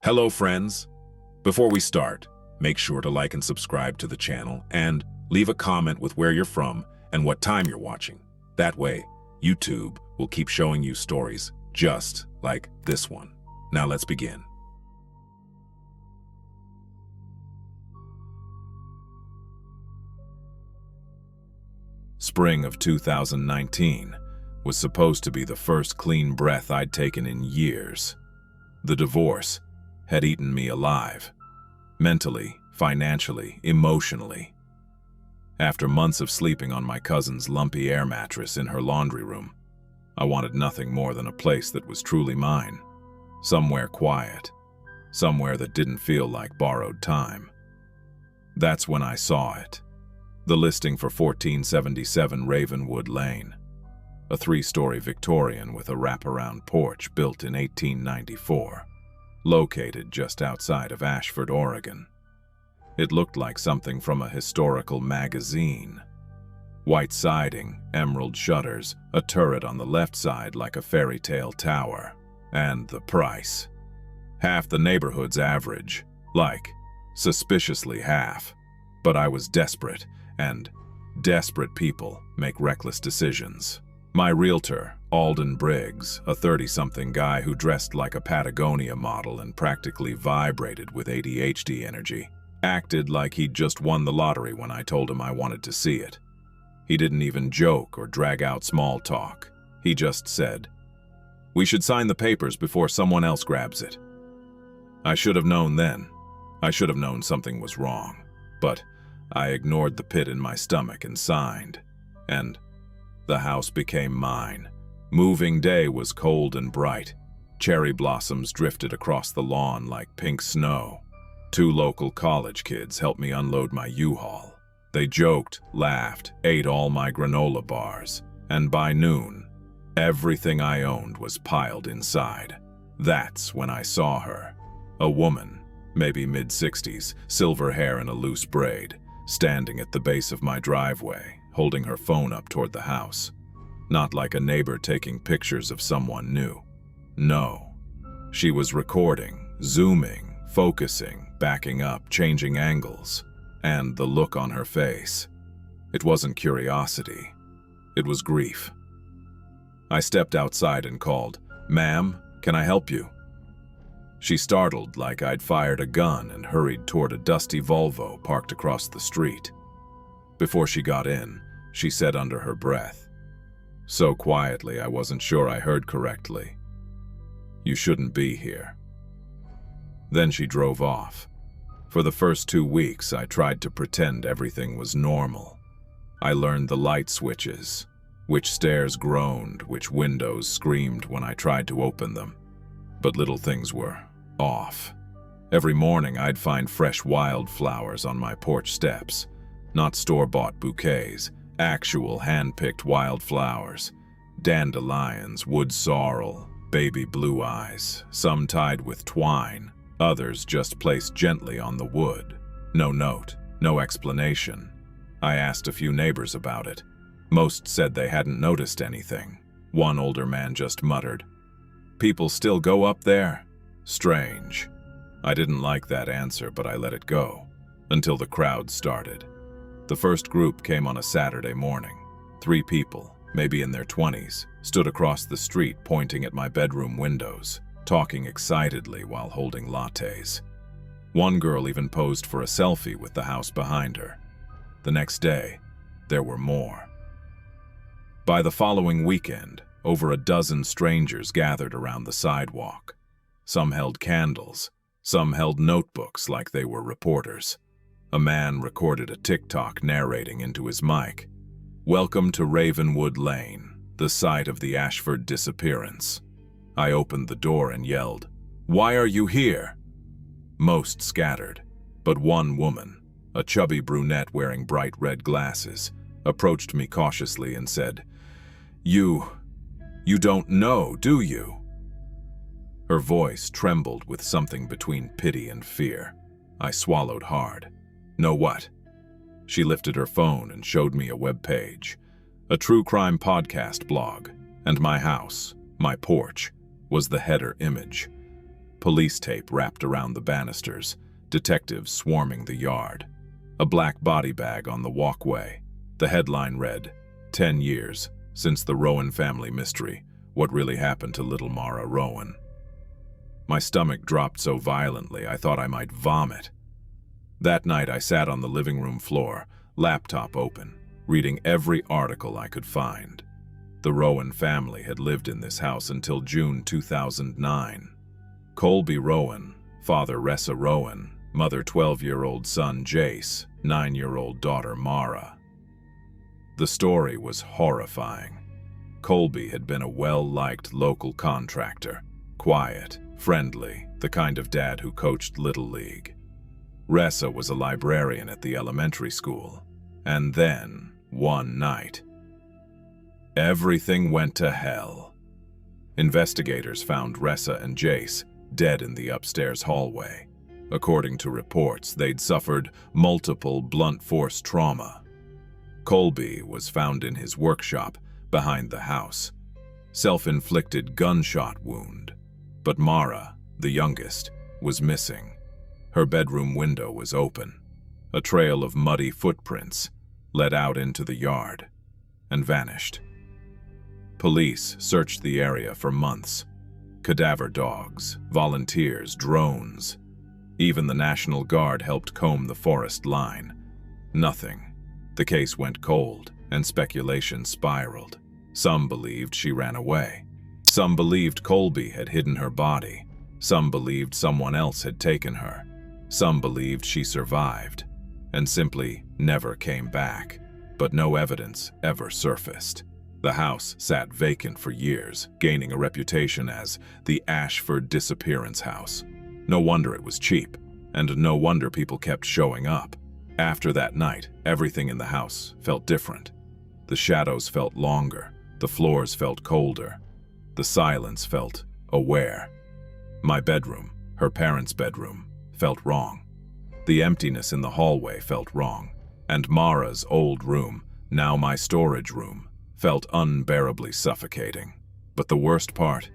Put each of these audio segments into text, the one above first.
Hello friends! Before we start, make sure to like and subscribe to the channel and leave a comment with where you're from and what time you're watching. That way, YouTube will keep showing you stories just like this one. Now let's begin. Spring of 2019 was supposed to be the first clean breath I'd taken in years. The divorce had eaten me alive, mentally, financially, emotionally. After months of sleeping on my cousin's lumpy air mattress in her laundry room, I wanted nothing more than a place that was truly mine, somewhere quiet, somewhere that didn't feel like borrowed time. That's when I saw it, the listing for 1477 Ravenwood Lane, a 3-story Victorian with a wraparound porch built in 1894. Located just outside of Ashford, Oregon. It looked like something from a historical magazine. White siding, emerald shutters, a turret on the left side like a fairy tale tower. And the price. Half the neighborhood's average. Like, suspiciously half. But I was desperate, and desperate people make reckless decisions. My realtor, Alden Briggs, a 30-something guy who dressed like a Patagonia model and practically vibrated with ADHD energy, acted like he'd just won the lottery when I told him I wanted to see it. He didn't even joke or drag out small talk. He just said, "We should sign the papers before someone else grabs it." I should have known then. I should have known something was wrong. But I ignored the pit in my stomach and signed. And the house became mine. Moving day was cold and bright. Cherry blossoms drifted across the lawn like pink snow. 2 local college kids helped me unload my U-Haul. They joked, laughed, ate all my granola bars, and by noon, everything I owned was piled inside. That's when I saw her. A woman, maybe mid-60s, silver hair in a loose braid, standing at the base of my driveway, holding her phone up toward the house. Not like a neighbor taking pictures of someone new. No. She was recording, zooming, focusing, backing up, changing angles. And the look on her face. It wasn't curiosity. It was grief. I stepped outside and called, "Ma'am, can I help you?" She startled like I'd fired a gun and hurried toward a dusty Volvo parked across the street. Before she got in, she said under her breath, so quietly I wasn't sure I heard correctly, "You shouldn't be here." Then she drove off. For the first 2 weeks, I tried to pretend everything was normal. I learned the light switches, which stairs groaned, which windows screamed when I tried to open them. But little things were off. Every morning, I'd find fresh wildflowers on my porch steps. Not store-bought bouquets, actual hand-picked wildflowers. Dandelions, wood sorrel, baby blue eyes, some tied with twine, others just placed gently on the wood. No note, no explanation. I asked a few neighbors about it. Most said they hadn't noticed anything. One older man just muttered, "People still go up there? Strange." I didn't like that answer, but I let it go, until the crowd started. The first group came on a Saturday morning. 3 people, maybe in their 20s, stood across the street pointing at my bedroom windows, talking excitedly while holding lattes. One girl even posed for a selfie with the house behind her. The next day, there were more. By the following weekend, over a dozen strangers gathered around the sidewalk. Some held candles, some held notebooks like they were reporters. A man recorded a TikTok narrating into his mic, "Welcome to Ravenwood Lane, the site of the Ashford disappearance." I opened the door and yelled, "Why are you here?" Most scattered, but one woman, a chubby brunette wearing bright red glasses, approached me cautiously and said, You don't know, do you?" Her voice trembled with something between pity and fear. I swallowed hard. "Know what?" She lifted her phone and showed me a web page, a true crime podcast blog, and my house, my porch, was the header image. police tape wrapped around the banisters, detectives swarming the yard. A black body bag on the walkway. The headline read, "10 years since the Rowan family mystery. What really happened to little Mara Rowan?" My stomach dropped so violently I thought I might vomit. That night I sat on the living room floor, laptop open, reading every article I could find. The Rowan family had lived in this house until June 2009. Colby Rowan, father Ressa Rowan, mother 12-year-old son Jace, 9-year-old daughter Mara. The story was horrifying. Colby had been a well-liked local contractor, quiet, friendly, the kind of dad who coached Little League. Ressa was a librarian at the elementary school. And then, one night, everything went to hell. Investigators found Ressa and Jace dead in the upstairs hallway. According to reports, they'd suffered multiple blunt force trauma. Colby was found in his workshop behind the house. Self-inflicted gunshot wound. But Mara, the youngest, was missing. Her bedroom window was open. A trail of muddy footprints led out into the yard and vanished. Police searched the area for months. Cadaver dogs, volunteers, drones. Even the National Guard helped comb the forest line. Nothing. The case went cold, and speculation spiraled. Some believed she ran away. Some believed Colby had hidden her body. Some believed someone else had taken her. Some believed she survived and simply never came back. But no evidence ever surfaced. The house sat vacant for years, gaining a reputation as the Ashford Disappearance House. No wonder it was cheap, and no wonder people kept showing up. After that night, everything in the house felt different. The shadows felt longer, the floors felt colder, the silence felt aware. My bedroom, her parents' bedroom, felt wrong. The emptiness in the hallway felt wrong, and Mara's old room, now my storage room, felt unbearably suffocating. But the worst part?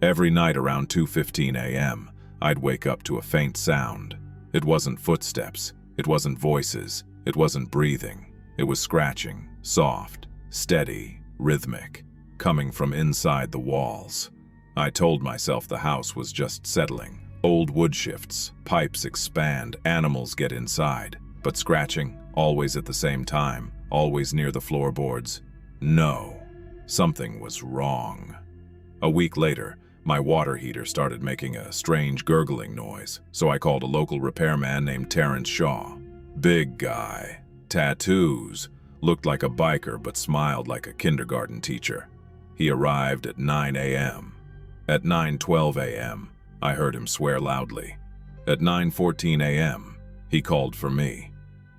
Every night around 2:15 a.m., I'd wake up to a faint sound. It wasn't footsteps, it wasn't voices, it wasn't breathing. It was scratching, soft, steady, rhythmic, coming from inside the walls. I told myself the house was just settling. Old wood shifts, pipes expand, animals get inside. But scratching, always at the same time, always near the floorboards. No, something was wrong. A week later, my water heater started making a strange gurgling noise, so I called a local repairman named Terrence Shaw. Big guy, tattoos, looked like a biker but smiled like a kindergarten teacher. He arrived at 9 a.m. At 9:12 a.m., I heard him swear loudly. At 9:14 a.m., he called for me.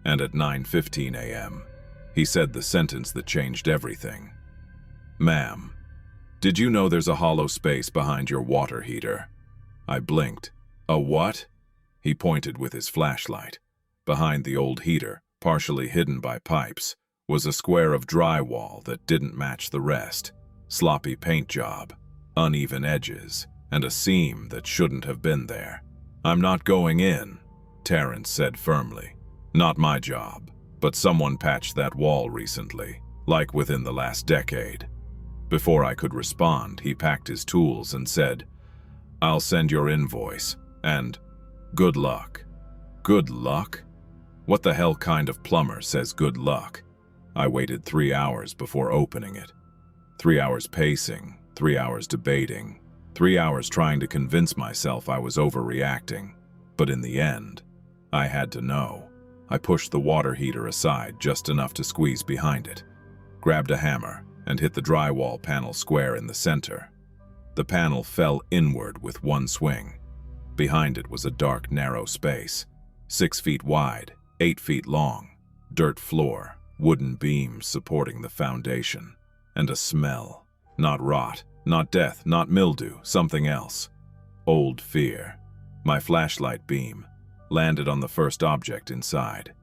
And at 9:15 a.m., he said the sentence that changed everything. "Ma'am, did you know there's a hollow space behind your water heater?" I blinked. "A what?" He pointed with his flashlight. Behind the old heater, partially hidden by pipes, was a square of drywall that didn't match the rest. Sloppy paint job, uneven edges, and a seam that shouldn't have been there. "I'm not going in," Terrence said firmly. "Not my job, but someone patched that wall recently, like within the last decade." Before I could respond, he packed his tools and said, "I'll send your invoice, and good luck." Good luck? What the hell kind of plumber says good luck? I waited 3 hours before opening it. 3 hours pacing, 3 hours debating, 3 hours trying to convince myself I was overreacting. But in the end, I had to know. I pushed the water heater aside just enough to squeeze behind it, grabbed a hammer, and hit the drywall panel square in the center. The panel fell inward with one swing. Behind it was a dark, narrow space, 6 feet wide, 8 feet long, dirt floor, wooden beams supporting the foundation, and a smell. Not rot, not death, not mildew, something else. Old fear. My flashlight beam landed on the first object inside,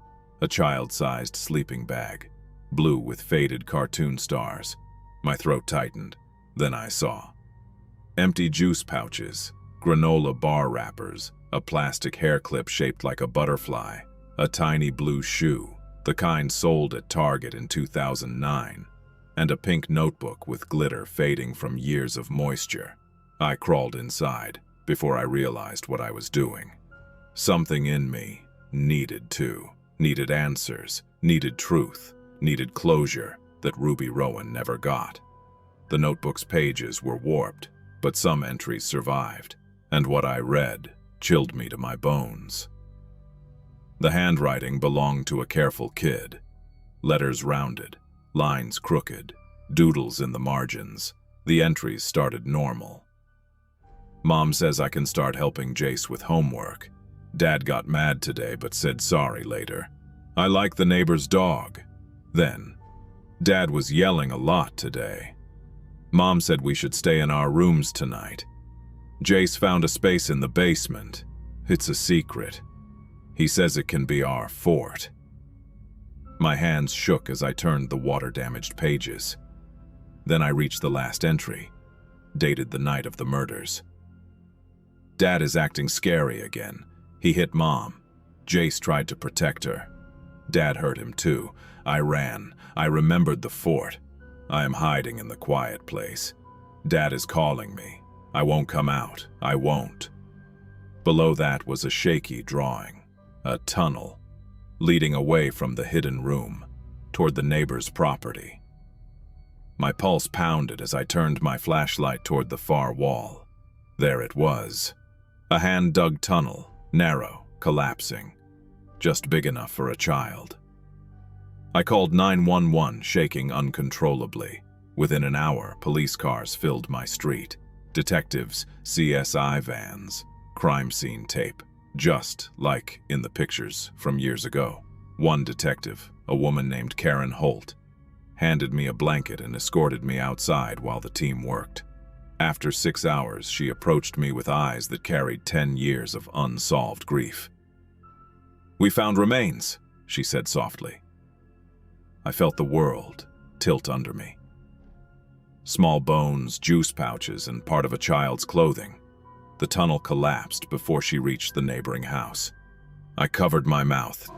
a child-sized sleeping bag, blue with faded cartoon stars. My throat tightened. Then I saw empty juice pouches, granola bar wrappers, a plastic hair clip shaped like a butterfly, a tiny blue shoe, the kind sold at Target in 2009, and a pink notebook with glitter fading from years of moisture. I crawled inside before I realized what I was doing. Something in me needed answers, needed truth, needed closure that Ruby Rowan never got. The notebook's pages were warped, but some entries survived, and what I read chilled me to my bones. The handwriting belonged to a careful kid. Letters rounded, lines crooked, doodles in the margins. The entries started normal. Mom says I can start helping Jace with homework. Dad got mad today but said sorry later. I like the neighbor's dog. Then, Dad was yelling a lot today. Mom said we should stay in our rooms tonight. Jace found a space in the basement. It's a secret. He says it can be our fort. My hands shook as I turned the water-damaged pages. Then I reached the last entry, dated the night of the murders. Dad is acting scary again. He hit Mom. Jace tried to protect her. Dad hurt him too. I ran. I remembered the fort. I am hiding in the quiet place. Dad is calling me. I won't come out. I won't. Below that was a shaky drawing. A tunnel, leading away from the hidden room, toward the neighbor's property. My pulse pounded as I turned my flashlight toward the far wall. There it was. A hand-dug tunnel, narrow, collapsing, just big enough for a child. I called 911, shaking uncontrollably. Within an hour, police cars filled my street. Detectives, CSI vans, crime scene tape. Just like in the pictures from years ago. One detective, a woman named Karen Holt, handed me a blanket and escorted me outside while the team worked. After 6 hours, she approached me with eyes that carried 10 years of unsolved grief. "We found remains," she said softly. I felt the world tilt under me. Small bones, juice pouches, and part of a child's clothing. The tunnel collapsed before she reached the neighboring house. I covered my mouth.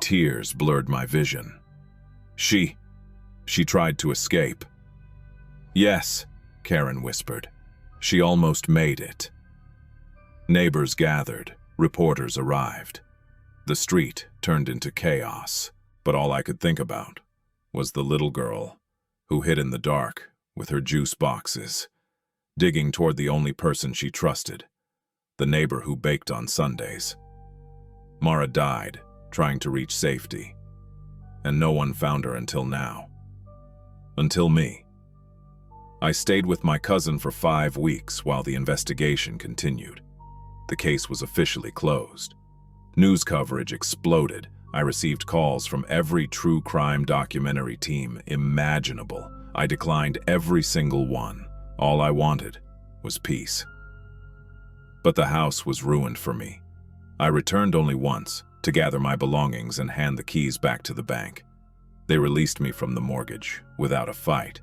Tears blurred my vision. She tried to escape. "Yes," Karen whispered. "She almost made it." Neighbors gathered. Reporters arrived. The street turned into chaos, but all I could think about was the little girl who hid in the dark with her juice boxes, digging toward the only person she trusted, the neighbor who baked on Sundays. Mara died trying to reach safety, and no one found her until now. Until me. I stayed with my cousin for 5 weeks while the investigation continued. The case was officially closed. News coverage exploded. I received calls from every true crime documentary team imaginable. I declined every single one. All I wanted was peace. But the house was ruined for me. I returned only once, to gather my belongings and hand the keys back to the bank. They released me from the mortgage, without a fight.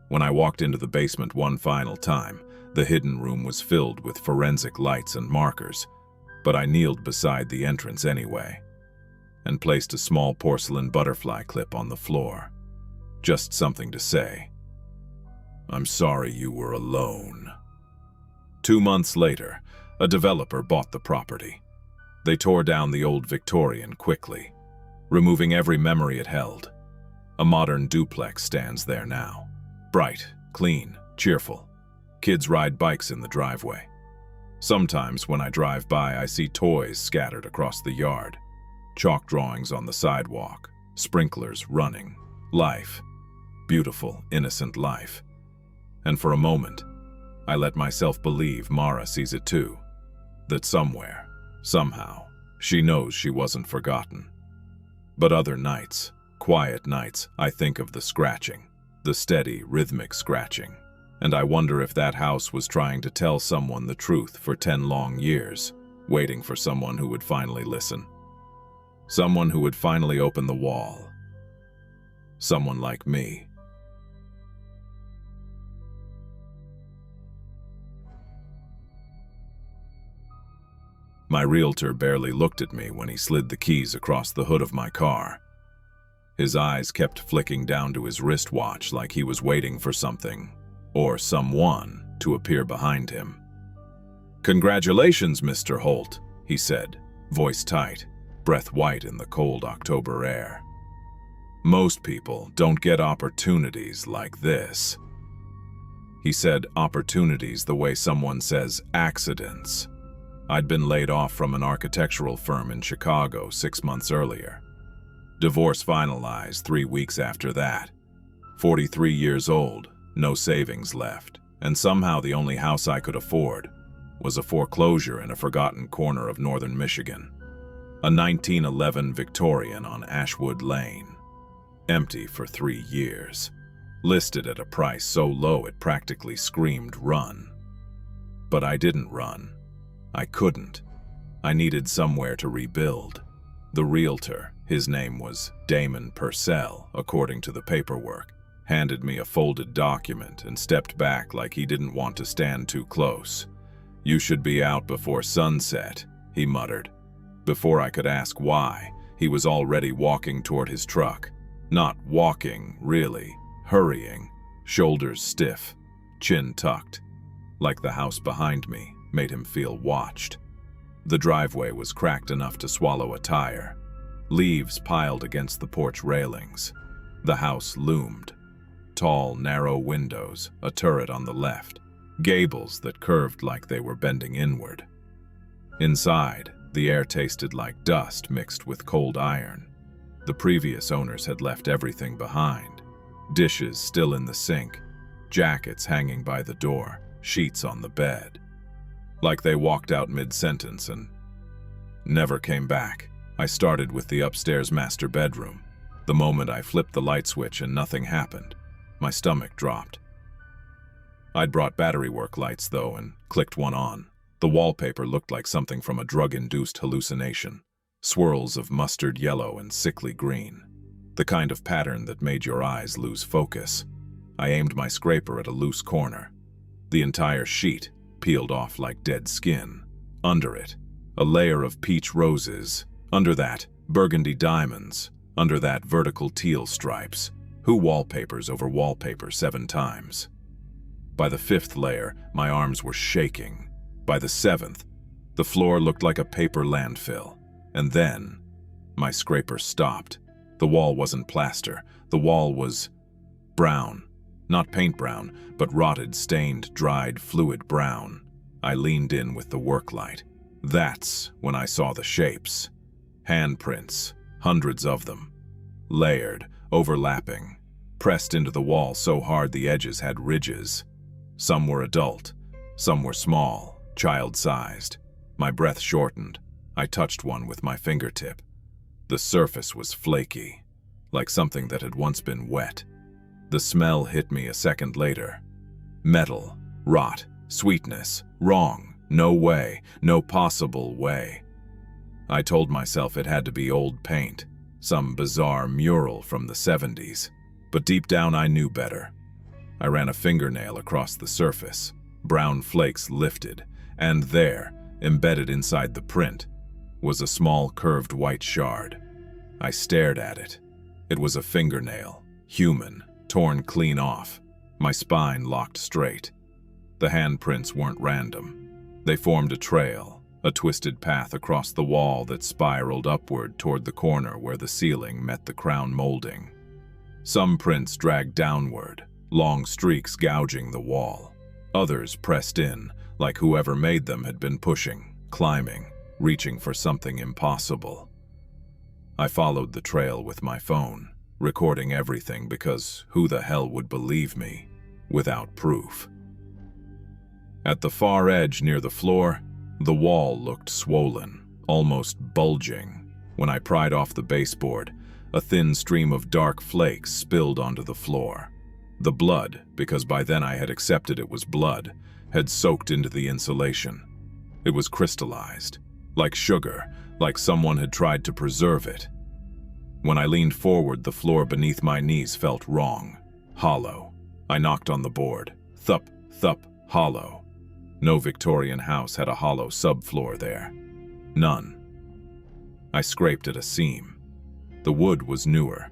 When I walked into the basement one final time, the hidden room was filled with forensic lights and markers, but I kneeled beside the entrance anyway, and placed a small porcelain butterfly clip on the floor. Just something to say. "I'm sorry you were alone." 2 months later, a developer bought the property. They tore down the old Victorian quickly, removing every memory it held. A modern duplex stands there now. Bright, clean, cheerful. Kids ride bikes in the driveway. Sometimes when I drive by, I see toys scattered across the yard. Chalk drawings on the sidewalk, sprinklers running. Life. Beautiful, innocent life. And for a moment, I let myself believe Mara sees it too. That somewhere, somehow, she knows she wasn't forgotten. But other nights, quiet nights, I think of the scratching, the steady, rhythmic scratching. And I wonder if that house was trying to tell someone the truth for 10 long years, waiting for someone who would finally listen. Someone who would finally open the wall. Someone like me. My realtor barely looked at me when he slid the keys across the hood of my car. His eyes kept flicking down to his wristwatch like he was waiting for something, or someone, to appear behind him. "Congratulations, Mr. Holt," he said, voice tight, breath white in the cold October air. "Most people don't get opportunities like this." He said opportunities the way someone says accidents. I'd been laid off from an architectural firm in Chicago 6 months earlier. Divorce finalized 3 weeks after that. 43 years old, no savings left, and somehow the only house I could afford was a foreclosure in a forgotten corner of northern Michigan. A 1911 Victorian on Ashwood Lane. Empty for 3 years. Listed at a price so low it practically screamed run. But I didn't run. I couldn't. I needed somewhere to rebuild. The realtor, his name was Damon Purcell, according to the paperwork, handed me a folded document and stepped back like he didn't want to stand too close. "You should be out before sunset," he muttered. Before I could ask why, he was already walking toward his truck. Not walking, really, hurrying, shoulders stiff, chin tucked, like the house behind me made him feel watched. The driveway was cracked enough to swallow a tire. Leaves piled against the porch railings. The house loomed. Tall, narrow windows, a turret on the left, gables that curved like they were bending inward. Inside, the air tasted like dust mixed with cold iron. The previous owners had left everything behind. Dishes still in the sink, jackets hanging by the door, sheets on the bed. Like they walked out mid-sentence and never came back. I started with the upstairs master bedroom. The moment I flipped the light switch and nothing happened, my stomach dropped. I'd brought battery work lights, though, and clicked one on. The wallpaper looked like something from a drug-induced hallucination. Swirls of mustard yellow and sickly green. The kind of pattern that made your eyes lose focus. I aimed my scraper at a loose corner. The entire sheet peeled off like dead skin. Under it, a layer of peach roses. Under that, burgundy diamonds. Under that, vertical teal stripes. Who wallpapers over wallpaper 7 times? By the 5th layer, my arms were shaking. By the 7th, the floor looked like a paper landfill. And then, my scraper stopped. The wall wasn't plaster. The wall was brown. Not paint brown, but rotted, stained, dried, fluid brown. I leaned in with the work light. That's when I saw the shapes. Handprints, hundreds of them. Layered, overlapping, pressed into the wall so hard the edges had ridges. Some were adult, some were small, child-sized. My breath shortened. I touched one with my fingertip. The surface was flaky, like something that had once been wet. The smell hit me a second later. Metal, rot, sweetness, wrong, no way, no possible way. I told myself it had to be old paint, some bizarre mural from the 70s, but deep down I knew better. I ran a fingernail across the surface. Brown flakes lifted, and there, embedded inside the print, was a small curved white shard. I stared at it. It was a fingernail, human, torn clean off. My spine locked straight. The handprints weren't random. They formed a trail, a twisted path across the wall that spiraled upward toward the corner where the ceiling met the crown molding. Some prints dragged downward, long streaks gouging the wall. Others pressed in, like whoever made them had been pushing, climbing, reaching for something impossible. I followed the trail with my phone, recording everything because who the hell would believe me without proof? At the far edge near the floor, the wall looked swollen, almost bulging. When I pried off the baseboard, a thin stream of dark flakes spilled onto the floor. The blood, because by then I had accepted it was blood, had soaked into the insulation. It was crystallized, like sugar, like someone had tried to preserve it. When I leaned forward, the floor beneath my knees felt wrong, hollow. I knocked on the board. Thup, thup, hollow. No Victorian house had a hollow subfloor there. None. I scraped at a seam. The wood was newer,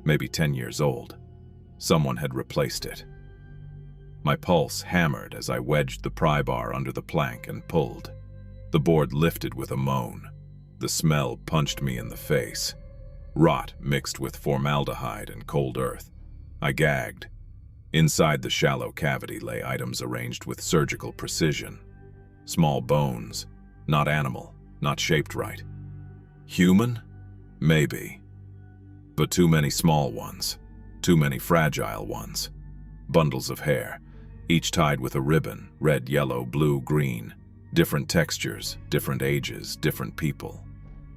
maybe 10 years old. Someone had replaced it. My pulse hammered as I wedged the pry bar under the plank and pulled. The board lifted with a moan. The smell punched me in the face. Rot mixed with formaldehyde and cold earth. I gagged. Inside the shallow cavity lay items arranged with surgical precision. Small bones, not animal, not shaped right. Human? Maybe. But too many small ones. Too many fragile ones. Bundles of hair, each tied with a ribbon, red, yellow, blue, green. Different textures, different ages, different people.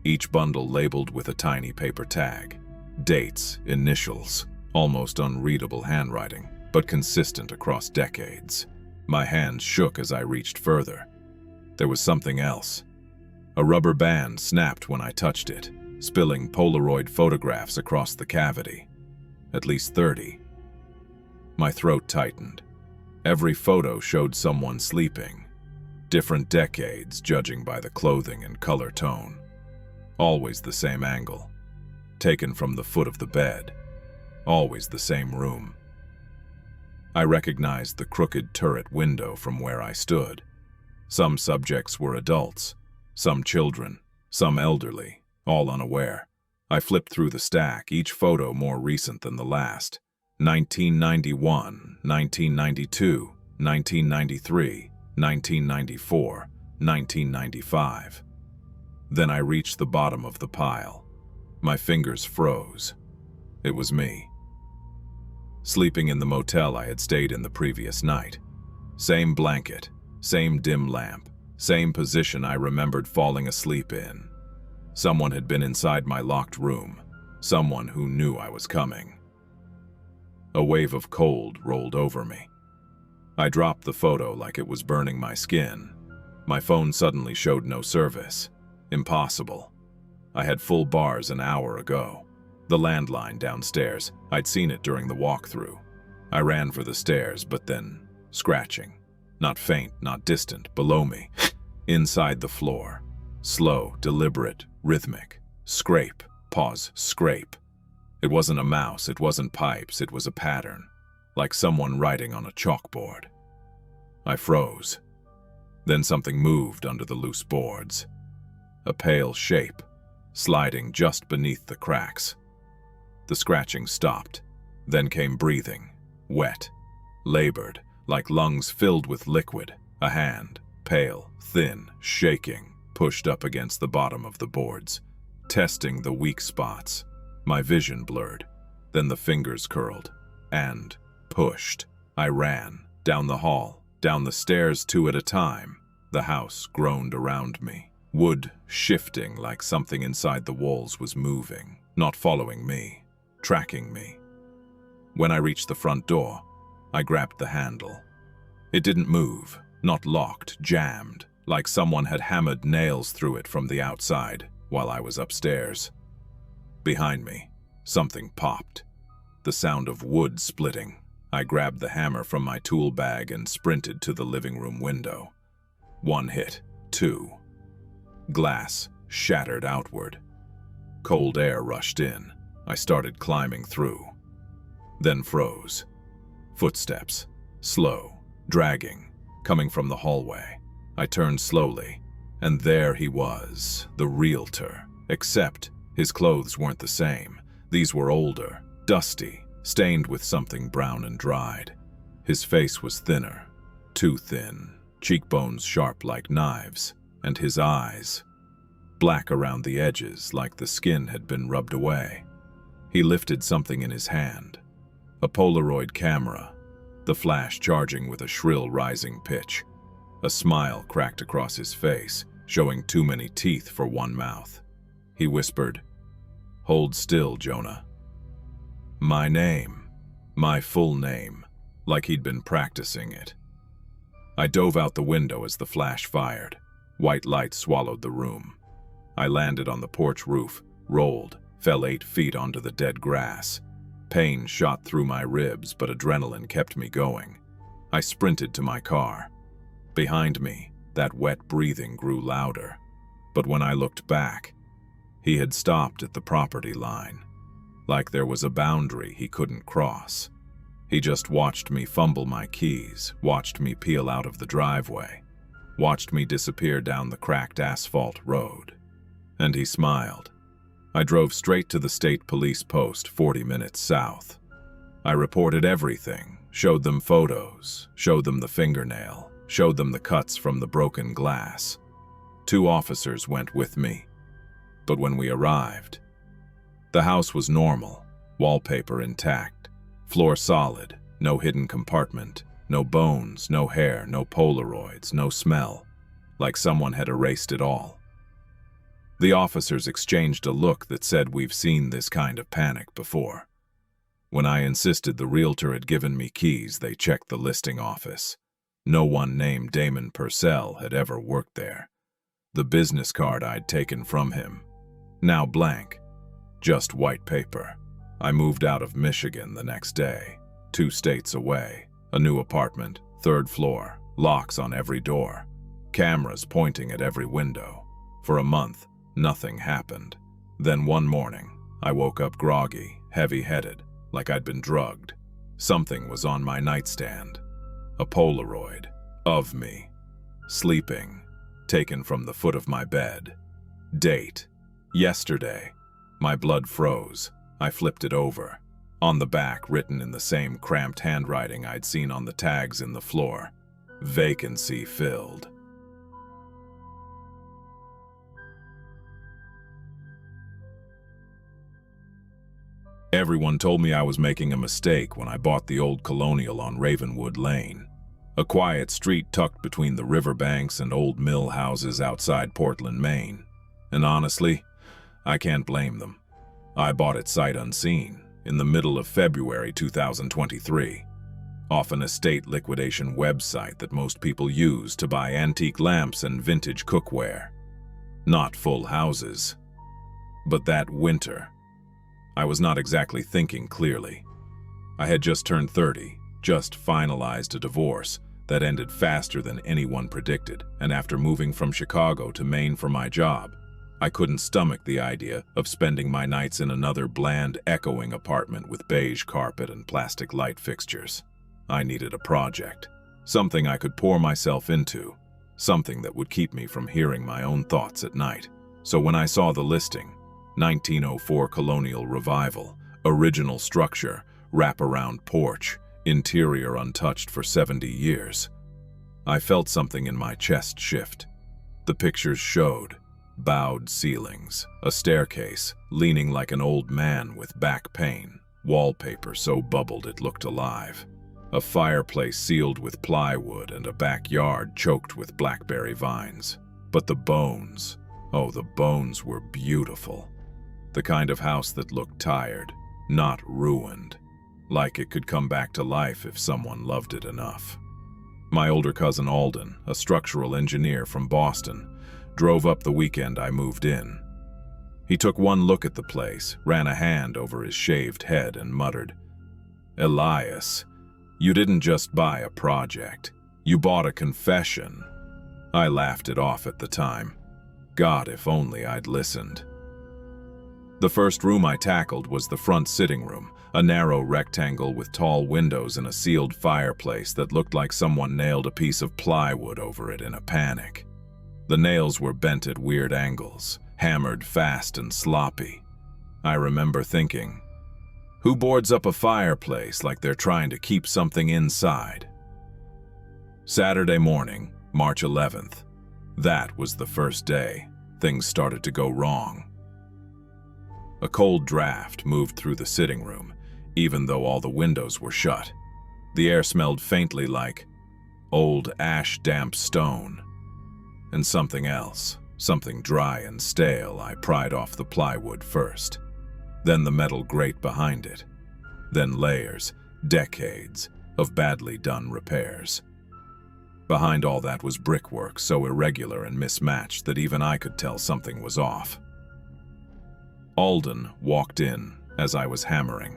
Each bundle labeled with a tiny paper tag. Dates, initials, almost unreadable handwriting, but consistent across decades. My hands shook as I reached further. There was something else. A rubber band snapped when I touched it, spilling Polaroid photographs across the cavity. At least 30. My throat tightened. Every photo showed someone sleeping. Different decades, judging by the clothing and color tone. Always the same angle. Taken from the foot of the bed. Always the same room. I recognized the crooked turret window from where I stood. Some subjects were adults, some children, some elderly, all unaware. I flipped through the stack, each photo more recent than the last. 1991, 1992, 1993, 1994, 1995. Then I reached the bottom of the pile. My fingers froze. It was me. Sleeping in the motel I had stayed in the previous night. Same blanket, same dim lamp, same position I remembered falling asleep in. Someone had been inside my locked room. Someone who knew I was coming. A wave of cold rolled over me. I dropped the photo like it was burning my skin. My phone suddenly showed no service. Impossible. I had full bars an hour ago. The landline downstairs, I'd seen it during the walkthrough. I ran for the stairs, but then scratching. Not faint, not distant, below me. Inside the floor. Slow, deliberate, rhythmic. Scrape, pause, scrape. It wasn't a mouse, it wasn't pipes, it was a pattern. Like someone writing on a chalkboard. I froze. Then something moved under the loose boards. A pale shape, sliding just beneath the cracks. The scratching stopped. Then came breathing, wet, labored, like lungs filled with liquid. A hand, pale, thin, shaking, pushed up against the bottom of the boards, testing the weak spots. My vision blurred. Then the fingers curled, and pushed. I ran, down the hall, down the stairs 2 at a time. The house groaned around me. Wood shifting like something inside the walls was moving, not following me, tracking me. When I reached the front door, I grabbed the handle. It didn't move, not locked, jammed, like someone had hammered nails through it from the outside while I was upstairs. Behind me, something popped. The sound of wood splitting. I grabbed the hammer from my tool bag and sprinted to the living room window. 1 hit, 2. Glass shattered outward. Cold air rushed in. I started climbing through. Then froze. Footsteps, slow, dragging, coming from the hallway. I turned slowly, and there he was, the realtor. Except his clothes weren't the same. These were older, dusty, stained with something brown and dried. His face was thinner, too thin, cheekbones sharp like knives, and his eyes, black around the edges like the skin had been rubbed away. He lifted something in his hand, a Polaroid camera, the flash charging with a shrill rising pitch. A smile cracked across his face, showing too many teeth for one mouth. He whispered, "Hold still, Jonah." My name, my full name, like he'd been practicing it. I dove out the window as the flash fired. White light swallowed the room. I landed on the porch roof, rolled, fell 8 feet onto the dead grass. Pain shot through my ribs, but adrenaline kept me going. I sprinted to my car. Behind me, that wet breathing grew louder. But when I looked back, he had stopped at the property line, like there was a boundary he couldn't cross. He just watched me fumble my keys, watched me peel out of the driveway, watched me disappear down the cracked asphalt road. And he smiled. I drove straight to the state police post 40 minutes south. I reported everything, showed them photos, showed them the fingernail, showed them the cuts from the broken glass. 2 officers went with me. But when we arrived, the house was normal, wallpaper intact, floor solid, no hidden compartment, no bones, no hair, no Polaroids, no smell, like someone had erased it all. The officers exchanged a look that said we've seen this kind of panic before. When I insisted the realtor had given me keys, they checked the listing office. No one named Damon Purcell had ever worked there. The business card I'd taken from him, now blank, just white paper. I moved out of Michigan the next day, 2 states away, a new apartment, 3rd floor, locks on every door, cameras pointing at every window. For a month, nothing happened. Then one morning, I woke up groggy, heavy-headed, like I'd been drugged. Something was on my nightstand. A Polaroid of me, sleeping, taken from the foot of my bed. Date: yesterday. My blood froze. I flipped it over. On the back, written in the same cramped handwriting I'd seen on the tags in the floor, vacancy filled. Everyone told me I was making a mistake when I bought the old Colonial on Ravenwood Lane, a quiet street tucked between the riverbanks and old mill houses outside Portland, Maine. And honestly, I can't blame them. I bought it sight unseen, in the middle of February 2023, off an estate liquidation website that most people use to buy antique lamps and vintage cookware. Not full houses. But that winter, I was not exactly thinking clearly. I had just turned 30, just finalized a divorce that ended faster than anyone predicted, and after moving from Chicago to Maine for my job, I couldn't stomach the idea of spending my nights in another bland, echoing apartment with beige carpet and plastic light fixtures. I needed a project, something I could pour myself into, something that would keep me from hearing my own thoughts at night. So when I saw the listing, 1904 Colonial Revival, original structure, wraparound porch, interior untouched for 70 years, I felt something in my chest shift. The pictures showed bowed ceilings, a staircase leaning like an old man with back pain, wallpaper so bubbled it looked alive, a fireplace sealed with plywood, and a backyard choked with blackberry vines. But the bones, oh, the bones were beautiful. The kind of house that looked tired, not ruined, like it could come back to life if someone loved it enough. My older cousin Alden, a structural engineer from Boston, drove up the weekend I moved in. He took one look at the place, ran a hand over his shaved head, and muttered, "Elias, you didn't just buy a project, you bought a confession." I laughed it off at the time. God, if only I'd listened. The first room I tackled was the front sitting room, a narrow rectangle with tall windows and a sealed fireplace that looked like someone nailed a piece of plywood over it in a panic. The nails were bent at weird angles, hammered fast and sloppy. I remember thinking, who boards up a fireplace like they're trying to keep something inside? Saturday morning, March 11th. That was the first day things started to go wrong. A cold draft moved through the sitting room, even though all the windows were shut. The air smelled faintly like old ash-damp stone. And something else, something dry and stale. I pried off the plywood first, then the metal grate behind it, then layers, decades, of badly done repairs. Behind all that was brickwork so irregular and mismatched that even I could tell something was off. Alden walked in as I was hammering.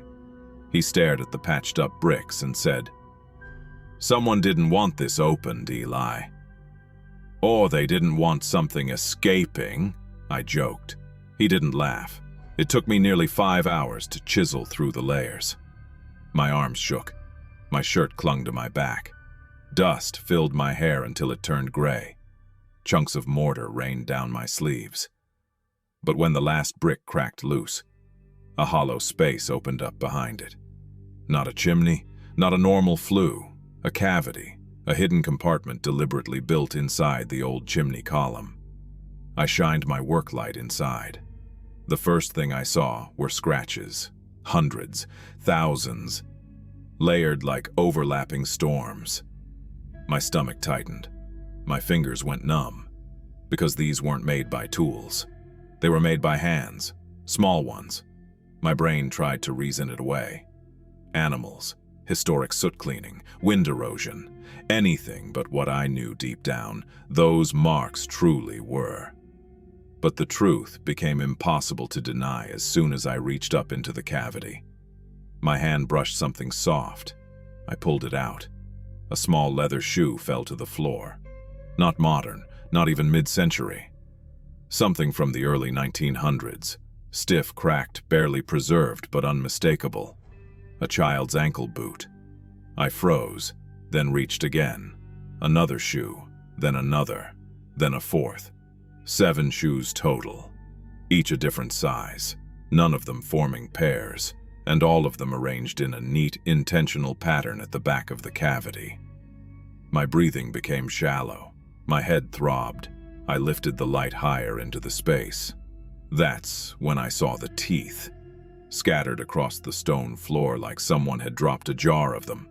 He stared at the patched-up bricks and said, "Someone didn't want this opened, Eli." Or they didn't want something escaping, I joked. He didn't laugh. It took me nearly 5 hours to chisel through the layers. My arms shook. My shirt clung to my back. Dust filled my hair until it turned gray. Chunks of mortar rained down my sleeves. But when the last brick cracked loose, a hollow space opened up behind it. Not a chimney, not a normal flue, a cavity, a hidden compartment deliberately built inside the old chimney column. I shined my work light inside. The first thing I saw were scratches, hundreds, thousands, layered like overlapping storms. My stomach tightened. My fingers went numb, because these weren't made by tools. They were made by hands, small ones. My brain tried to reason it away. Animals, historic soot cleaning, wind erosion, anything but what I knew deep down those marks truly were. But the truth became impossible to deny as soon as I reached up into the cavity. My hand brushed something soft. I pulled it out. A small leather shoe fell to the floor. Not modern, not even mid-century. Something from the early 1900s. Stiff, cracked, barely preserved, but unmistakable. A child's ankle boot. I froze, then reached again. Another shoe, then another, then a fourth. 7 shoes total, each a different size, none of them forming pairs, and all of them arranged in a neat, intentional pattern at the back of the cavity. My breathing became shallow. My head throbbed. I lifted the light higher into the space. That's when I saw the teeth, scattered across the stone floor like someone had dropped a jar of them.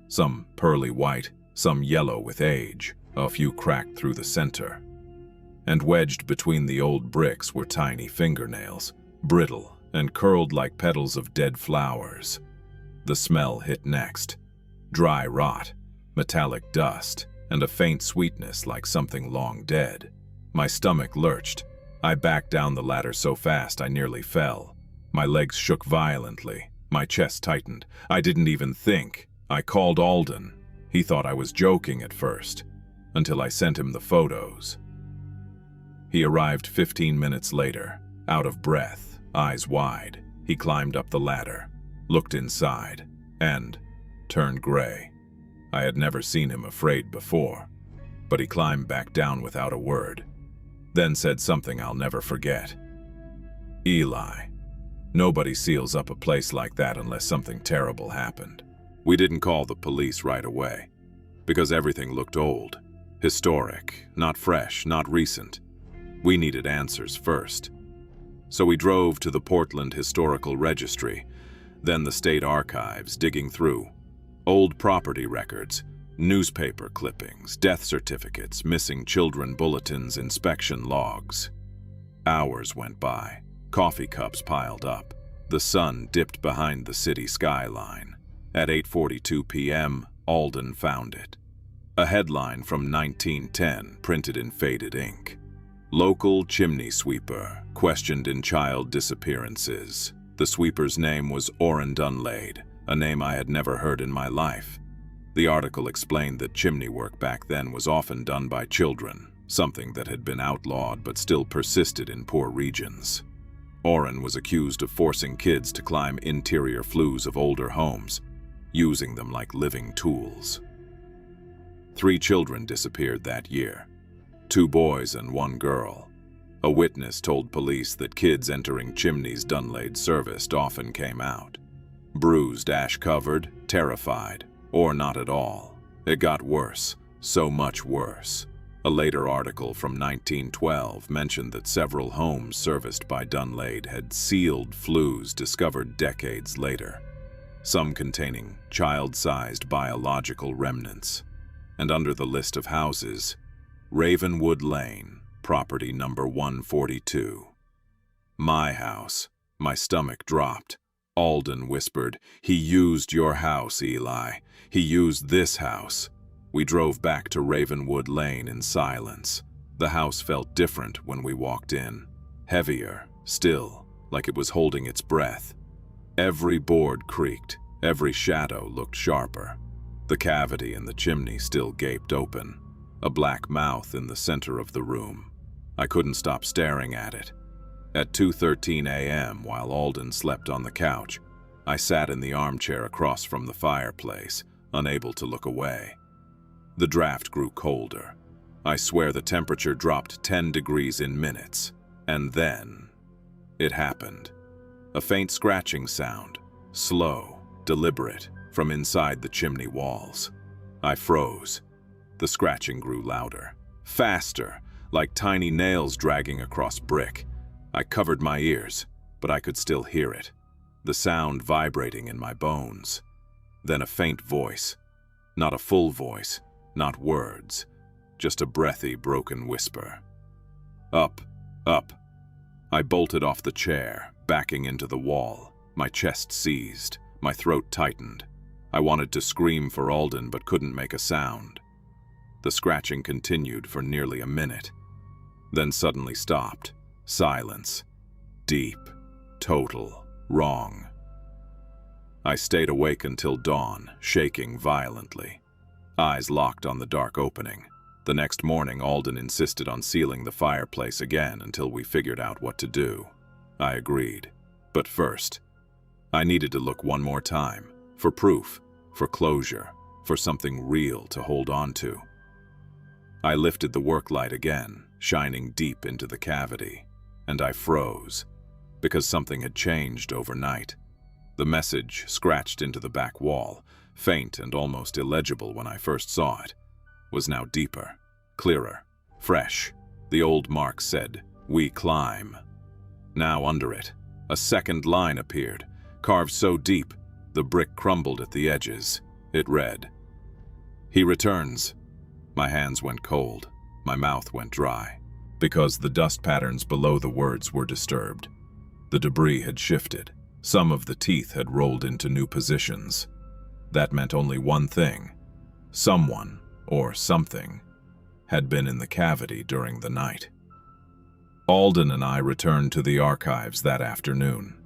Some pearly white, some yellow with age, a few cracked through the center. And wedged between the old bricks were tiny fingernails, brittle and curled like petals of dead flowers. The smell hit next. Dry rot, metallic dust, and a faint sweetness like something long dead. My stomach lurched. I backed down the ladder so fast I nearly fell. My legs shook violently. My chest tightened. I didn't even think. I called Alden. He thought I was joking at first, until I sent him the photos. He arrived 15 minutes later, out of breath, eyes wide. He climbed up the ladder, looked inside, and turned gray. I had never seen him afraid before, but he climbed back down without a word, then said something I'll never forget. "Eli, nobody seals up a place like that unless something terrible happened. We didn't call the police right away, because everything looked old, historic, not fresh, not recent. We needed answers first. So we drove to the Portland Historical Registry, then the state archives, digging through old property records, newspaper clippings, death certificates, missing children bulletins, inspection logs. Hours went by. Coffee cups piled up. The sun dipped behind the city skyline. At 8:42 p.m., Alden found it. A headline from 1910 printed in faded ink. Local chimney sweeper, questioned in child disappearances. The sweeper's name was Orrin Dunlade, a name I had never heard in my life. The article explained that chimney work back then was often done by children, something that had been outlawed but still persisted in poor regions. Orrin was accused of forcing kids to climb interior flues of older homes, using them like living tools. 3 children disappeared that year. 2 boys and 1 girl. A witness told police that kids entering chimneys Dunlade serviced often came out. Bruised, ash-covered, terrified, or not at all. It got worse, so much worse. A later article from 1912 mentioned that several homes serviced by Dunlade had sealed flues discovered decades later, some containing child-sized biological remnants. And under the list of houses, Ravenwood Lane, property number 142. My house. My stomach dropped. Alden whispered, "He used your house, Eli. He used this house." We drove back to Ravenwood Lane in silence. The house felt different when we walked in. Heavier, still, like it was holding its breath. Every board creaked. Every shadow looked sharper. The cavity in the chimney still gaped open. a black mouth in the center of the room. I couldn't stop staring at it. At 2:13 a.m., while Alden slept on the couch, I sat in the armchair across from the fireplace, unable to look away. The draft grew colder. I swear the temperature dropped 10 degrees in minutes. And then it happened. A faint scratching sound, slow, deliberate, from inside the chimney walls. I froze. The scratching grew louder, faster, like tiny nails dragging across brick. I covered my ears, but I could still hear it, the sound vibrating in my bones. Then a faint voice, not a full voice, not words, just a breathy, broken whisper. Up, up. I bolted off the chair, backing into the wall. My chest seized, my throat tightened. I wanted to scream for Alden, but couldn't make a sound. The scratching continued for nearly a minute, then suddenly stopped. Silence. Deep. Total. Wrong. I stayed awake until dawn, shaking violently. Eyes locked on the dark opening. The next morning, Alden insisted on sealing the fireplace again until we figured out what to do. I agreed. But first, I needed to look one more time, for proof, for closure, for something real to hold on to. I lifted the work light again, shining deep into the cavity, and I froze, because something had changed overnight. The message, scratched into the back wall, faint and almost illegible when I first saw it, was now deeper, clearer, fresh. The old mark said, "We climb." Now under it, a second line appeared, carved so deep, the brick crumbled at the edges. It read, "He returns." My hands went cold, my mouth went dry, because the dust patterns below the words were disturbed. The debris had shifted. Some of the teeth had rolled into new positions. That meant only one thing. Someone, or something, had been in the cavity during the night. Alden and I returned to the archives that afternoon.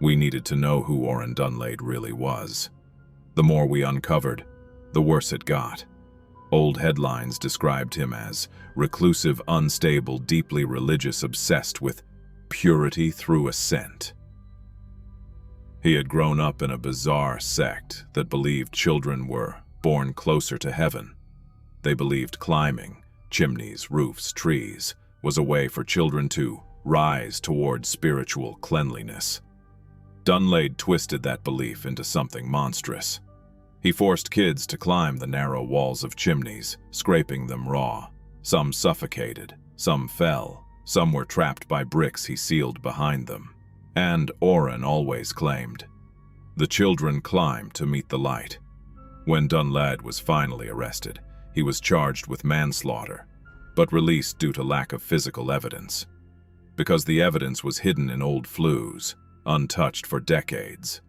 We needed to know who Orrin Dunlade really was. The more we uncovered, the worse it got. Old headlines described him as reclusive, unstable, deeply religious, obsessed with purity through ascent. He had grown up in a bizarre sect that believed children were born closer to heaven. They believed climbing, chimneys, roofs, trees, was a way for children to rise toward spiritual cleanliness. Dunlade twisted that belief into something monstrous. He forced kids to climb the narrow walls of chimneys, scraping them raw. Some suffocated, some fell, some were trapped by bricks he sealed behind them. And Orrin always claimed, the children climbed to meet the light. When Dunlade was finally arrested, he was charged with manslaughter, but released due to lack of physical evidence, because the evidence was hidden in old flues, untouched for decades.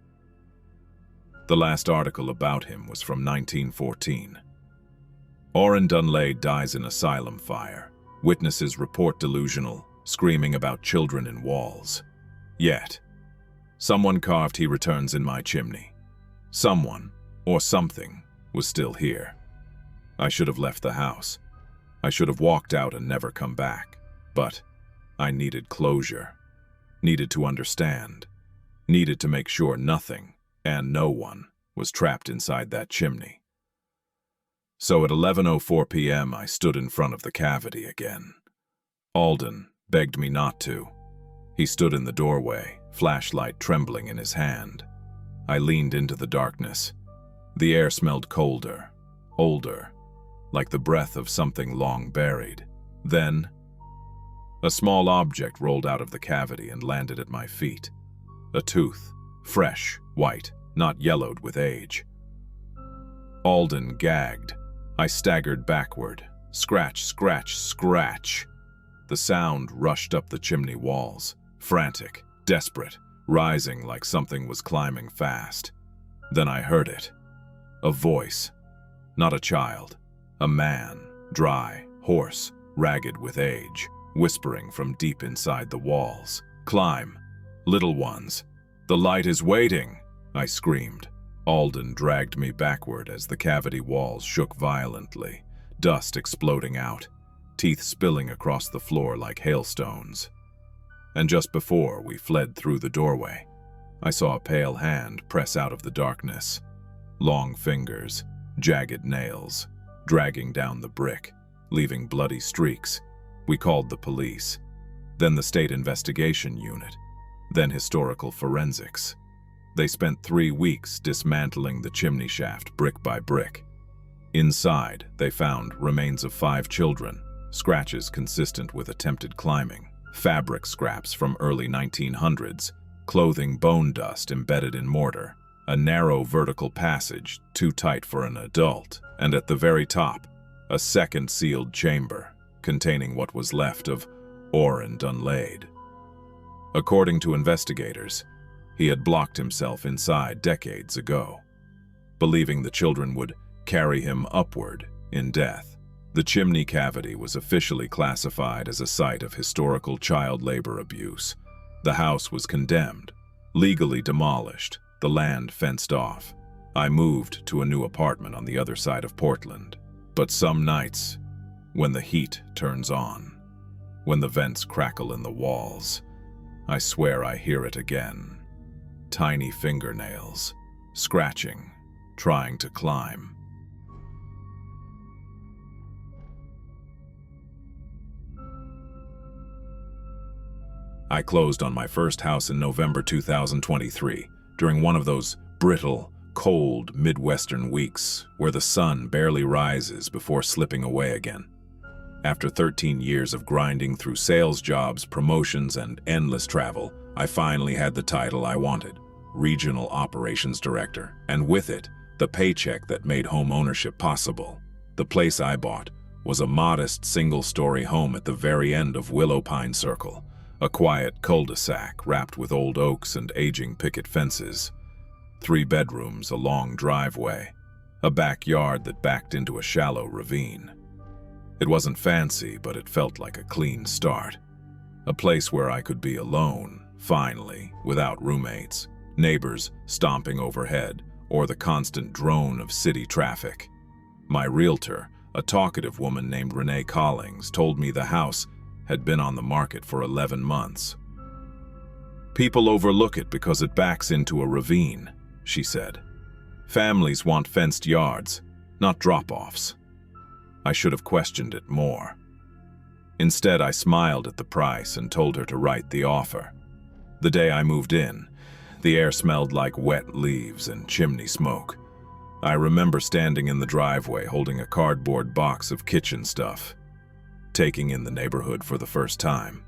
The last article about him was from 1914. Orrin Dunlade dies in asylum fire. Witnesses report delusional, screaming about children in walls. Yet, someone carved "He returns" in my chimney. Someone, or something, was still here. I should have left the house. I should have walked out and never come back. But I needed closure. Needed to understand. Needed to make sure nothing, and no one, was trapped inside that chimney. So at 11:04 p.m. I stood in front of the cavity again. Alden begged me not to. He stood in the doorway, flashlight trembling in his hand. I leaned into the darkness. The air smelled colder, older, like the breath of something long buried. Then, a small object rolled out of the cavity and landed at my feet. A tooth, fresh, white, not yellowed with age. Alden gagged. I staggered backward. Scratch, scratch, scratch. The sound rushed up the chimney walls, frantic, desperate, rising like something was climbing fast. Then I heard it. A voice. Not a child. A man, dry, hoarse, ragged with age, whispering from deep inside the walls. "Climb, little ones. The light is waiting," I screamed. Alden dragged me backward as the cavity walls shook violently, dust exploding out, teeth spilling across the floor like hailstones. And just before we fled through the doorway, I saw a pale hand press out of the darkness. Long fingers, jagged nails, dragging down the brick, leaving bloody streaks. We called the police, then the State Investigation Unit, then Historical Forensics. They spent 3 weeks dismantling the chimney shaft brick by brick. Inside, they found remains of 5 children, scratches consistent with attempted climbing, fabric scraps from early 1900s, clothing bone dust embedded in mortar, a narrow vertical passage too tight for an adult, and at the very top, a second sealed chamber containing what was left of Orrin Dunlade. According to investigators, he had blocked himself inside decades ago, believing the children would carry him upward in death. The chimney cavity was officially classified as a site of historical child labor abuse. The house was condemned, legally demolished, the land fenced off. I moved to a new apartment on the other side of Portland. But some nights, when the heat turns on, when the vents crackle in the walls, I swear I hear it again. Tiny fingernails, scratching, trying to climb. I closed on my first house in November 2023, during one of those brittle, cold Midwestern weeks where the sun barely rises before slipping away again. After 13 years of grinding through sales jobs, promotions, and endless travel, I finally had the title I wanted, Regional Operations Director, and with it, the paycheck that made home ownership possible. The place I bought was a modest single-story home at the very end of Willow Pine Circle, a quiet cul-de-sac wrapped with old oaks and aging picket fences. 3 bedrooms, a long driveway, a backyard that backed into a shallow ravine. It wasn't fancy, but it felt like a clean start. A place where I could be alone, finally, without roommates, neighbors stomping overhead, or the constant drone of city traffic. My realtor, a talkative woman named Renee Collings, told me the house had been on the market for 11 months. "People overlook it because it backs into a ravine," she said. "Families want fenced yards, not drop-offs." I should have questioned it more. Instead, I smiled at the price and told her to write the offer. The day I moved in, the air smelled like wet leaves and chimney smoke. I remember standing in the driveway holding a cardboard box of kitchen stuff, taking in the neighborhood for the first time.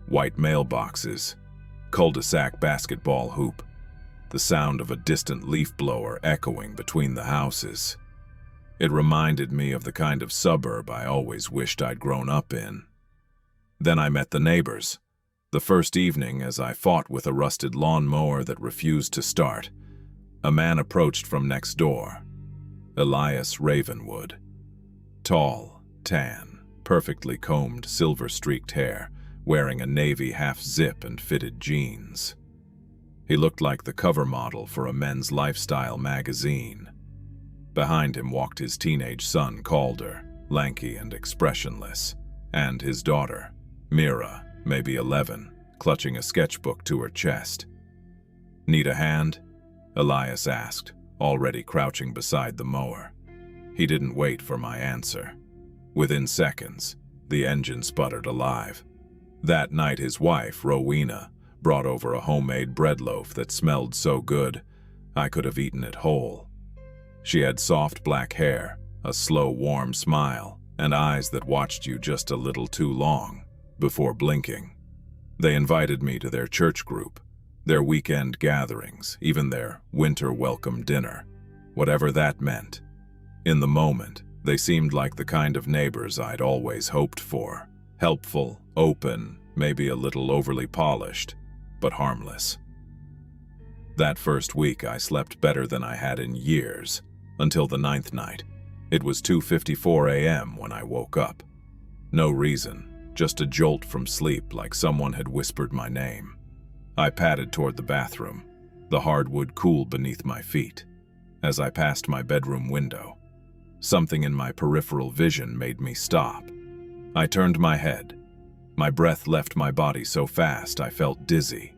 White mailboxes, cul-de-sac basketball hoop, the sound of a distant leaf blower echoing between the houses. It reminded me of the kind of suburb I always wished I'd grown up in. Then I met the neighbors. The first evening, as I fought with a rusted lawnmower that refused to start, a man approached from next door. Elias Ravenwood. Tall, tan, perfectly combed, silver-streaked hair, wearing a navy half-zip and fitted jeans. He looked like the cover model for a men's lifestyle magazine. Behind him walked his teenage son, Calder, lanky and expressionless, and his daughter, Mira, maybe 11, clutching a sketchbook to her chest. "Need a hand?" Elias asked, already crouching beside the mower. He didn't wait for my answer. Within seconds, the engine sputtered alive. That night his wife, Rowena, brought over a homemade bread loaf that smelled so good I could have eaten it whole. She had soft black hair, a slow, warm smile, and eyes that watched you just a little too long before blinking. They invited me to their church group, their weekend gatherings, even their winter welcome dinner, whatever that meant. In the moment, they seemed like the kind of neighbors I'd always hoped for. Helpful, open, maybe a little overly polished, but harmless. That first week I slept better than I had in years, until the 9th night. It was 2:54 a.m. when I woke up. No reason, just a jolt from sleep like someone had whispered my name. I padded toward the bathroom, the hardwood cool beneath my feet. As I passed my bedroom window, Something in my peripheral vision made me stop. I turned my head. My breath left my body so fast I felt dizzy.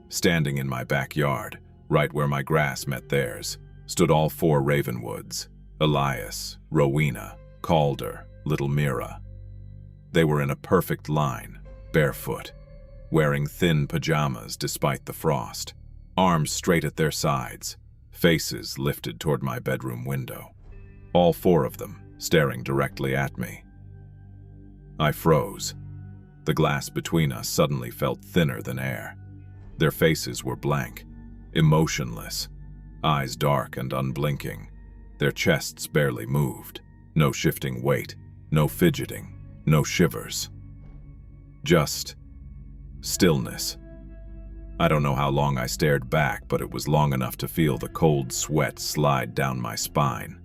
Standing in my backyard, right where my grass met theirs, stood all four Ravenwoods: Elias, Rowena, Calder, little Mira. They were in a perfect line, barefoot, wearing thin pajamas despite the frost, arms straight at their sides, faces lifted toward my bedroom window. All four of them staring directly at me. I froze. The glass between us suddenly felt thinner than air. Their faces were blank, emotionless, eyes dark and unblinking. Their chests barely moved. No shifting weight, no fidgeting, no shivers. Just stillness. I don't know how long I stared back, but it was long enough to feel the cold sweat slide down my spine.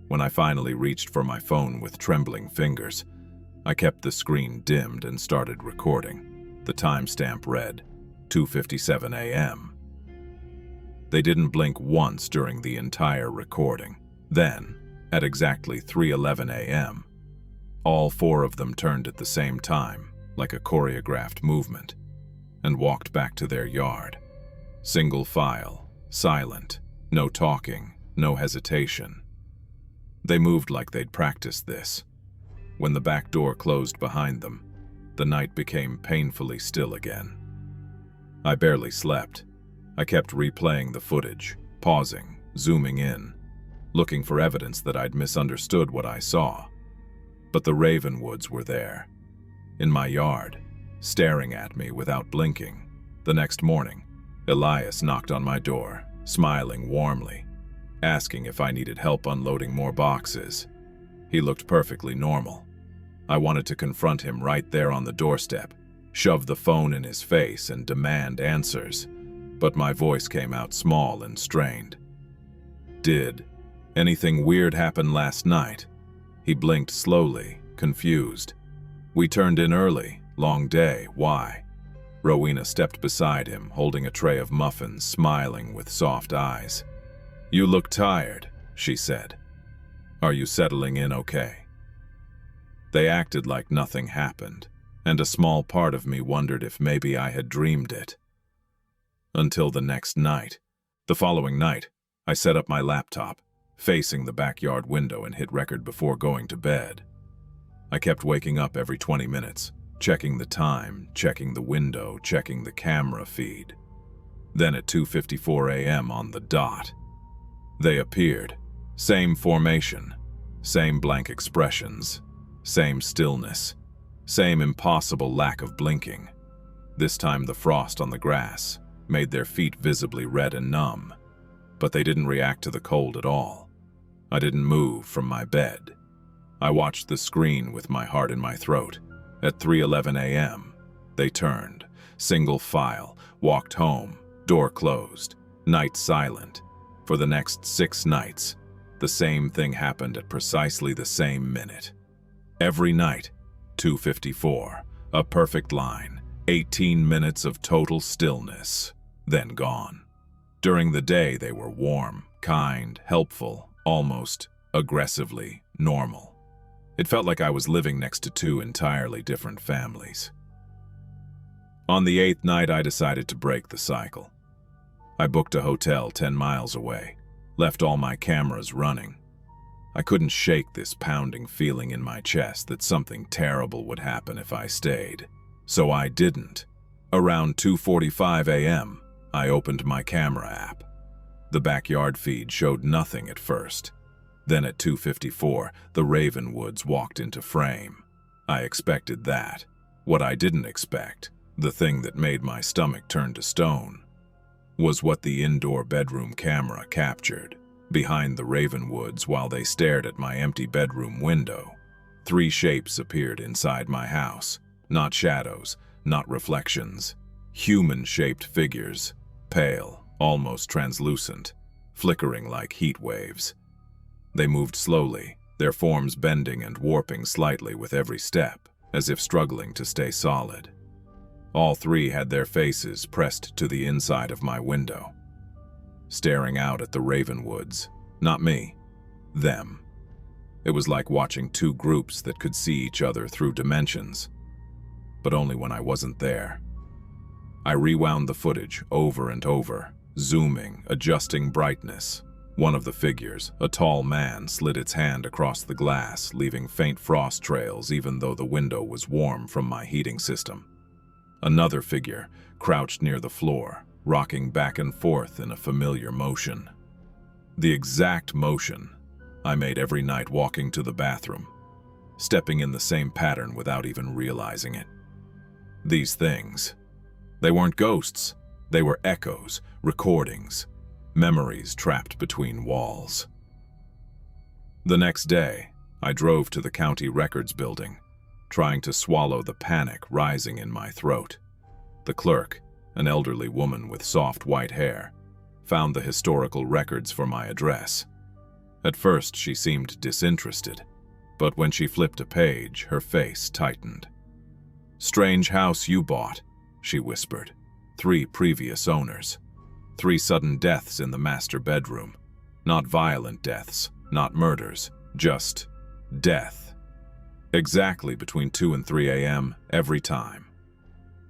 When I finally reached for my phone with trembling fingers, I kept the screen dimmed and started recording. The timestamp read 2:57 a.m. They didn't blink once during the entire recording. Then, at exactly 3:11 a.m., all four of them turned at the same time, like a choreographed movement, and walked back to their yard. Single file, silent, no talking, no hesitation. They moved like they'd practiced this. When the back door closed behind them, the night became painfully still again. I barely slept. I kept replaying the footage, pausing, zooming in, looking for evidence that I'd misunderstood what I saw. But the Ravenwoods were there, in my yard, staring at me without blinking. The next morning, Elias knocked on my door, smiling warmly, asking if I needed help unloading more boxes. He looked perfectly normal. I wanted to confront him right there on the doorstep, shove the phone in his face and demand answers, but my voice came out small and strained. "Did anything weird happen last night?" He blinked slowly, confused. "We turned in early. Long day. Why?" Rowena stepped beside him, holding a tray of muffins, smiling with soft eyes. "You look tired," she said. "Are you settling in okay?" They acted like nothing happened, and a small part of me wondered if maybe I had dreamed it. Until the next night. The following night, I set up my laptop, facing the backyard window, and hit record before going to bed. I kept waking up every 20 minutes, checking the time, checking the window, checking the camera feed. Then at 2:54 a.m. on the dot, they appeared. Same formation, same blank expressions, same stillness, same impossible lack of blinking. This time the frost on the grass made their feet visibly red and numb, but they didn't react to the cold at all. I didn't move from my bed. I watched the screen with my heart in my throat. At 3:11 a.m., they turned, single file, walked home, door closed, night silent. For the next 6 nights, the same thing happened at precisely the same minute. Every night, 2:54, a perfect line, 18 minutes of total stillness, then gone. During the day, they were warm, kind, helpful, almost aggressively normal. It felt like I was living next to two entirely different families. On the 8th night, I decided to break the cycle. I booked a hotel 10 miles away, left all my cameras running. I couldn't shake this pounding feeling in my chest that something terrible would happen if I stayed. So I didn't. Around 2:45 a.m., I opened my camera app. The backyard feed showed nothing at first. Then at 2:54, the Ravenwoods walked into frame. I expected that. What I didn't expect, the thing that made my stomach turn to stone, was what the indoor bedroom camera captured. Behind the Ravenwoods, while they stared at my empty bedroom window, 3 shapes appeared inside my house. Not shadows, not reflections. Human-shaped figures, pale, almost translucent, flickering like heat waves. They moved slowly, their forms bending and warping slightly with every step, as if struggling to stay solid. All 3 had their faces pressed to the inside of my window, staring out at the Ravenwoods. Not me, them. It was like watching two groups that could see each other through dimensions, but only when I wasn't there. I rewound the footage over and over, zooming, adjusting brightness. One of the figures, a tall man, slid its hand across the glass, leaving faint frost trails even though the window was warm from my heating system. Another figure crouched near the floor, rocking back and forth in a familiar motion. The exact motion I made every night walking to the bathroom, stepping in the same pattern without even realizing it. These things, they weren't ghosts, they were echoes, recordings, memories trapped between walls. The next day, I drove to the county records building, trying to swallow the panic rising in my throat. The clerk, an elderly woman with soft white hair, found the historical records for my address. At first, she seemed disinterested, but when she flipped a page, her face tightened. "Strange house you bought," she whispered. 3 previous owners. 3 sudden deaths in the master bedroom. Not violent deaths, not murders, just death. Exactly between 2 and 3 a.m. every time.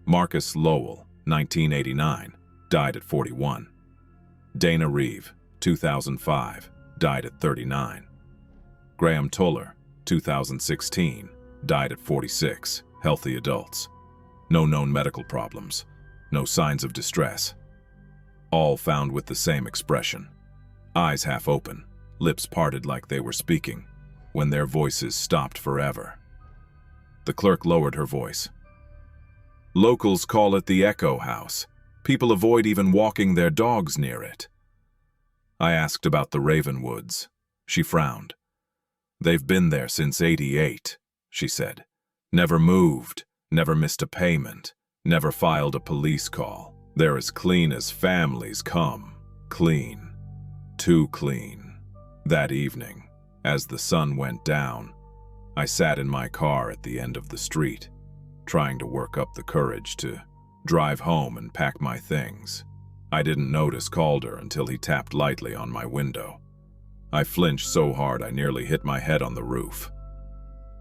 Marcus Lowell, 1989, died at 41. Dana Reeve, 2005, died at 39. Graham Toller, 2016, died at 46, healthy adults. No known medical problems, no signs of distress. All found with the same expression. Eyes half open, lips parted like they were speaking, when their voices stopped forever. The clerk lowered her voice. "Locals call it the Echo House. People avoid even walking their dogs near it." I asked about the Ravenwoods. She frowned. "They've been there since '88, she said. "Never moved, never missed a payment, never filed a police call. They're as clean as families come. Clean. Too clean." That evening, as the sun went down, I sat in my car at the end of the street, trying to work up the courage to drive home and pack my things. I didn't notice Calder until he tapped lightly on my window. I flinched so hard I nearly hit my head on the roof.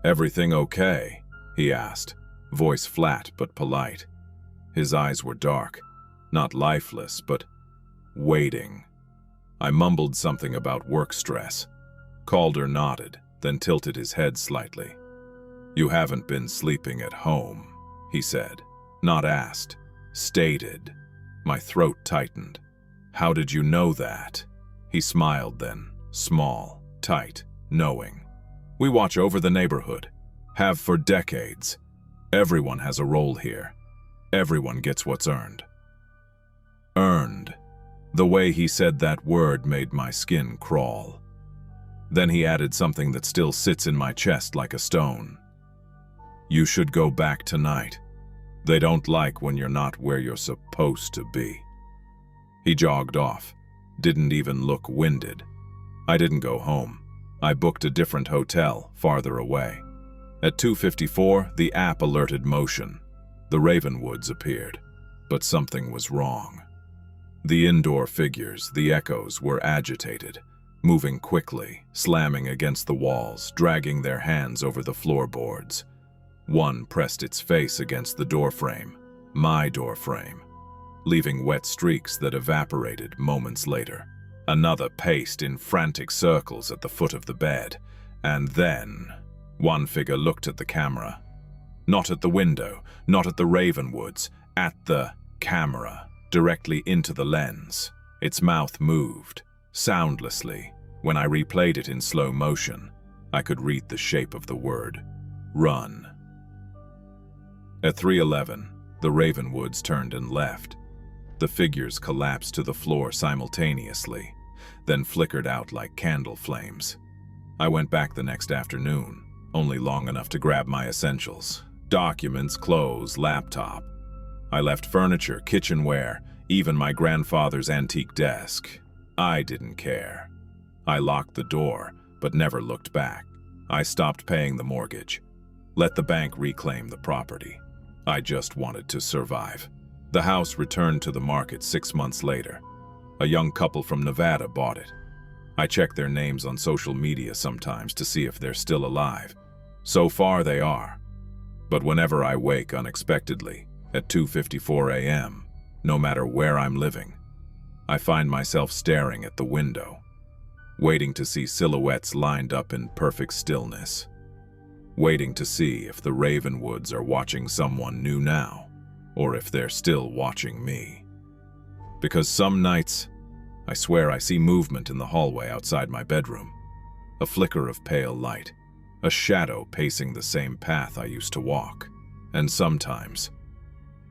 "Everything okay?" he asked, voice flat but polite. His eyes were dark, not lifeless, but waiting. I mumbled something about work stress. Calder nodded, then tilted his head slightly. "You haven't been sleeping at home," he said. Not asked, stated. My throat tightened. "How did you know that?" He smiled then, small, tight, knowing. "We watch over the neighborhood. Have for decades. Everyone has a role here. Everyone gets what's earned." Earned. The way he said that word made my skin crawl. Then he added something that still sits in my chest like a stone. "You should go back tonight. They don't like when you're not where you're supposed to be." He jogged off, didn't even look winded. I didn't go home. I booked a different hotel, farther away. At 2:54, the app alerted motion. The Ravenwoods appeared, but something was wrong. The indoor figures, the echoes, were agitated, moving quickly, slamming against the walls, dragging their hands over the floorboards. One pressed its face against the doorframe, my doorframe, leaving wet streaks that evaporated moments later. Another paced in frantic circles at the foot of the bed, and then one figure looked at the camera. Not at the window, not at the Ravenwoods, at the camera, directly into the lens. Its mouth moved, soundlessly. When I replayed it in slow motion, I could read the shape of the word, "Run." At 3:11, the Ravenwoods turned and left. The figures collapsed to the floor simultaneously, then flickered out like candle flames. I went back the next afternoon, only long enough to grab my essentials. Documents, clothes, laptop. I left furniture, kitchenware, even my grandfather's antique desk. I didn't care. I locked the door, but never looked back. I stopped paying the mortgage. Let the bank reclaim the property. I just wanted to survive. The house returned to the market 6 months later. A young couple from Nevada bought it. I check their names on social media sometimes to see if they're still alive. So far they are. But whenever I wake unexpectedly at 2:54 a.m., no matter where I'm living, I find myself staring at the window, waiting to see silhouettes lined up in perfect stillness, waiting to see if the Ravenwoods are watching someone new now, or if they're still watching me. Because some nights, I swear I see movement in the hallway outside my bedroom, a flicker of pale light, a shadow pacing the same path I used to walk, and sometimes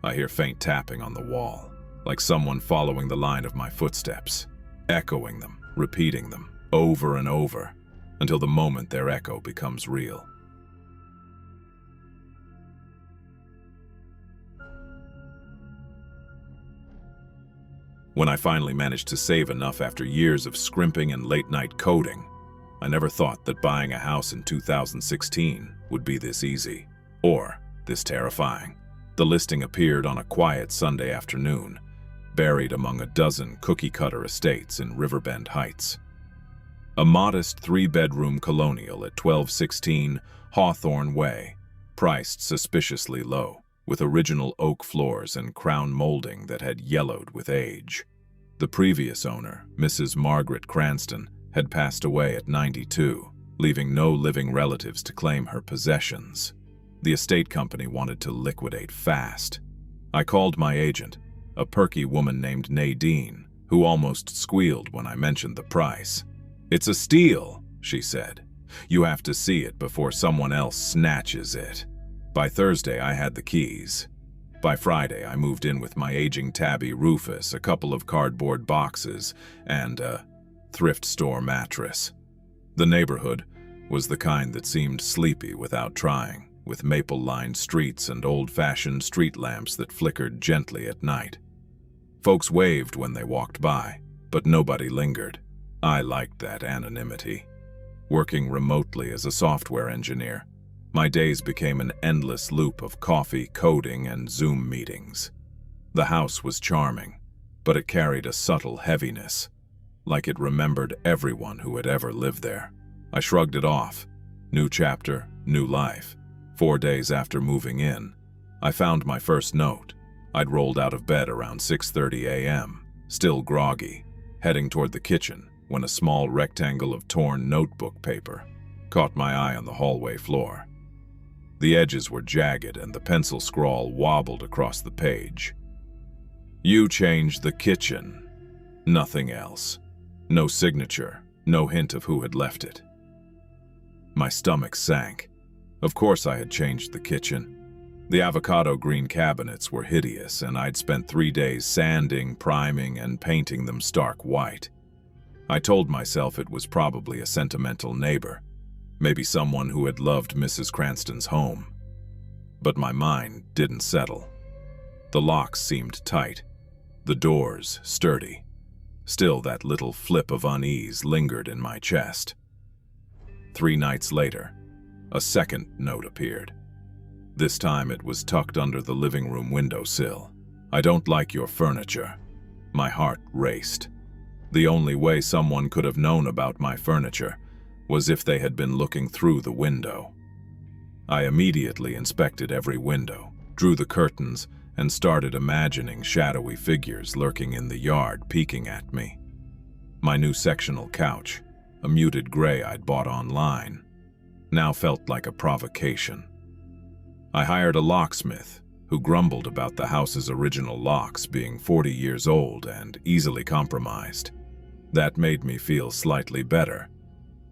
I hear faint tapping on the wall, like someone following the line of my footsteps, echoing them, repeating them, over and over, until the moment their echo becomes real. When I finally managed to save enough after years of scrimping and late-night coding, I never thought that buying a house in 2016 would be this easy, or this terrifying. The listing appeared on a quiet Sunday afternoon, buried among a dozen cookie-cutter estates in Riverbend Heights. A modest 3-bedroom colonial at 1216 Hawthorne Way, priced suspiciously low, with original oak floors and crown molding that had yellowed with age. The previous owner, Mrs. Margaret Cranston, had passed away at 92, leaving no living relatives to claim her possessions. The estate company wanted to liquidate fast. I called my agent, a perky woman named Nadine, who almost squealed when I mentioned the price. "It's a steal," she said. "You have to see it before someone else snatches it." By Thursday, I had the keys. By Friday, I moved in with my aging tabby Rufus, a couple of cardboard boxes, and a thrift store mattress. The neighborhood was the kind that seemed sleepy without trying, with maple-lined streets and old-fashioned street lamps that flickered gently at night. Folks waved when they walked by, but nobody lingered. I liked that anonymity. Working remotely as a software engineer, my days became an endless loop of coffee, coding, and Zoom meetings. The house was charming, but it carried a subtle heaviness, like it remembered everyone who had ever lived there. I shrugged it off. New chapter, new life. 4 days after moving in, I found my first note. I'd rolled out of bed around 6:30 a.m., still groggy, heading toward the kitchen when a small rectangle of torn notebook paper caught my eye on the hallway floor. The edges were jagged and the pencil scrawl wobbled across the page. "You changed the kitchen." Nothing else. No signature, no hint of who had left it. My stomach sank. Of course I had changed the kitchen. The avocado green cabinets were hideous, and I'd spent 3 days sanding, priming, and painting them stark white. I told myself it was probably a sentimental neighbor, maybe someone who had loved Mrs. Cranston's home. But my mind didn't settle. The locks seemed tight, the doors sturdy. Still, that little flip of unease lingered in my chest. 3 nights later, a second note appeared. This time it was tucked under the living room windowsill. "I don't like your furniture." My heart raced. The only way someone could have known about my furniture was if they had been looking through the window. I immediately inspected every window, drew the curtains, and started imagining shadowy figures lurking in the yard peeking at me. My new sectional couch, a muted gray I'd bought online, now felt like a provocation. I hired a locksmith who grumbled about the house's original locks being 40 years old and easily compromised. That made me feel slightly better,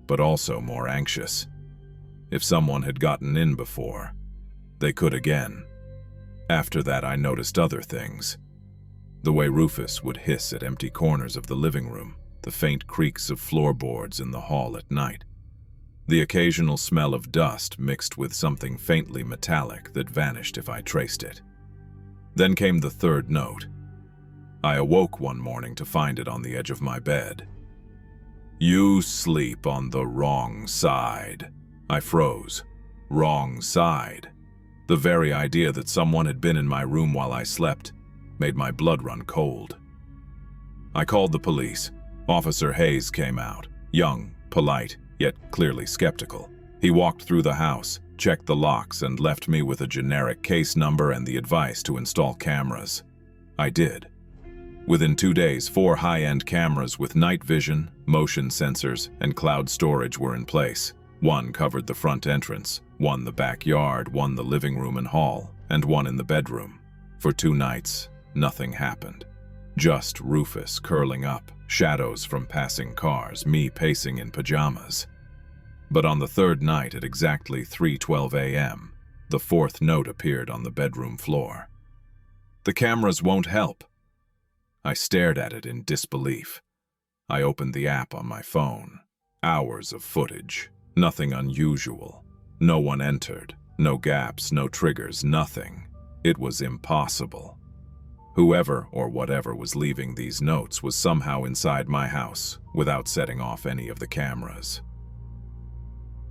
but also more anxious. If someone had gotten in before, they could again. After that, I noticed other things. The way Rufus would hiss at empty corners of the living room, the faint creaks of floorboards in the hall at night, the occasional smell of dust mixed with something faintly metallic that vanished if I traced it. Then came the third note. I awoke one morning to find it on the edge of my bed. "You sleep on the wrong side." I froze. Wrong side. The very idea that someone had been in my room while I slept made my blood run cold. I called the police. Officer Hayes came out, Young, polite, yet clearly skeptical. He walked through the house, checked the locks, and left me with a generic case number and the advice to install cameras. I did. Within 2 days, 4 high-end cameras with night vision, motion sensors, and cloud storage were in place. One covered the front entrance, one the backyard, one the living room and hall, and one in the bedroom. For 2 nights, nothing happened. Just Rufus curling up, shadows from passing cars, me pacing in pajamas. But on the 3rd night at exactly 3:12 a.m., the 4th note appeared on the bedroom floor. "The cameras won't help." I stared at it in disbelief. I opened the app on my phone. Hours of footage. Nothing unusual. No one entered. No gaps, no triggers, nothing. It was impossible. Whoever or whatever was leaving these notes was somehow inside my house without setting off any of the cameras.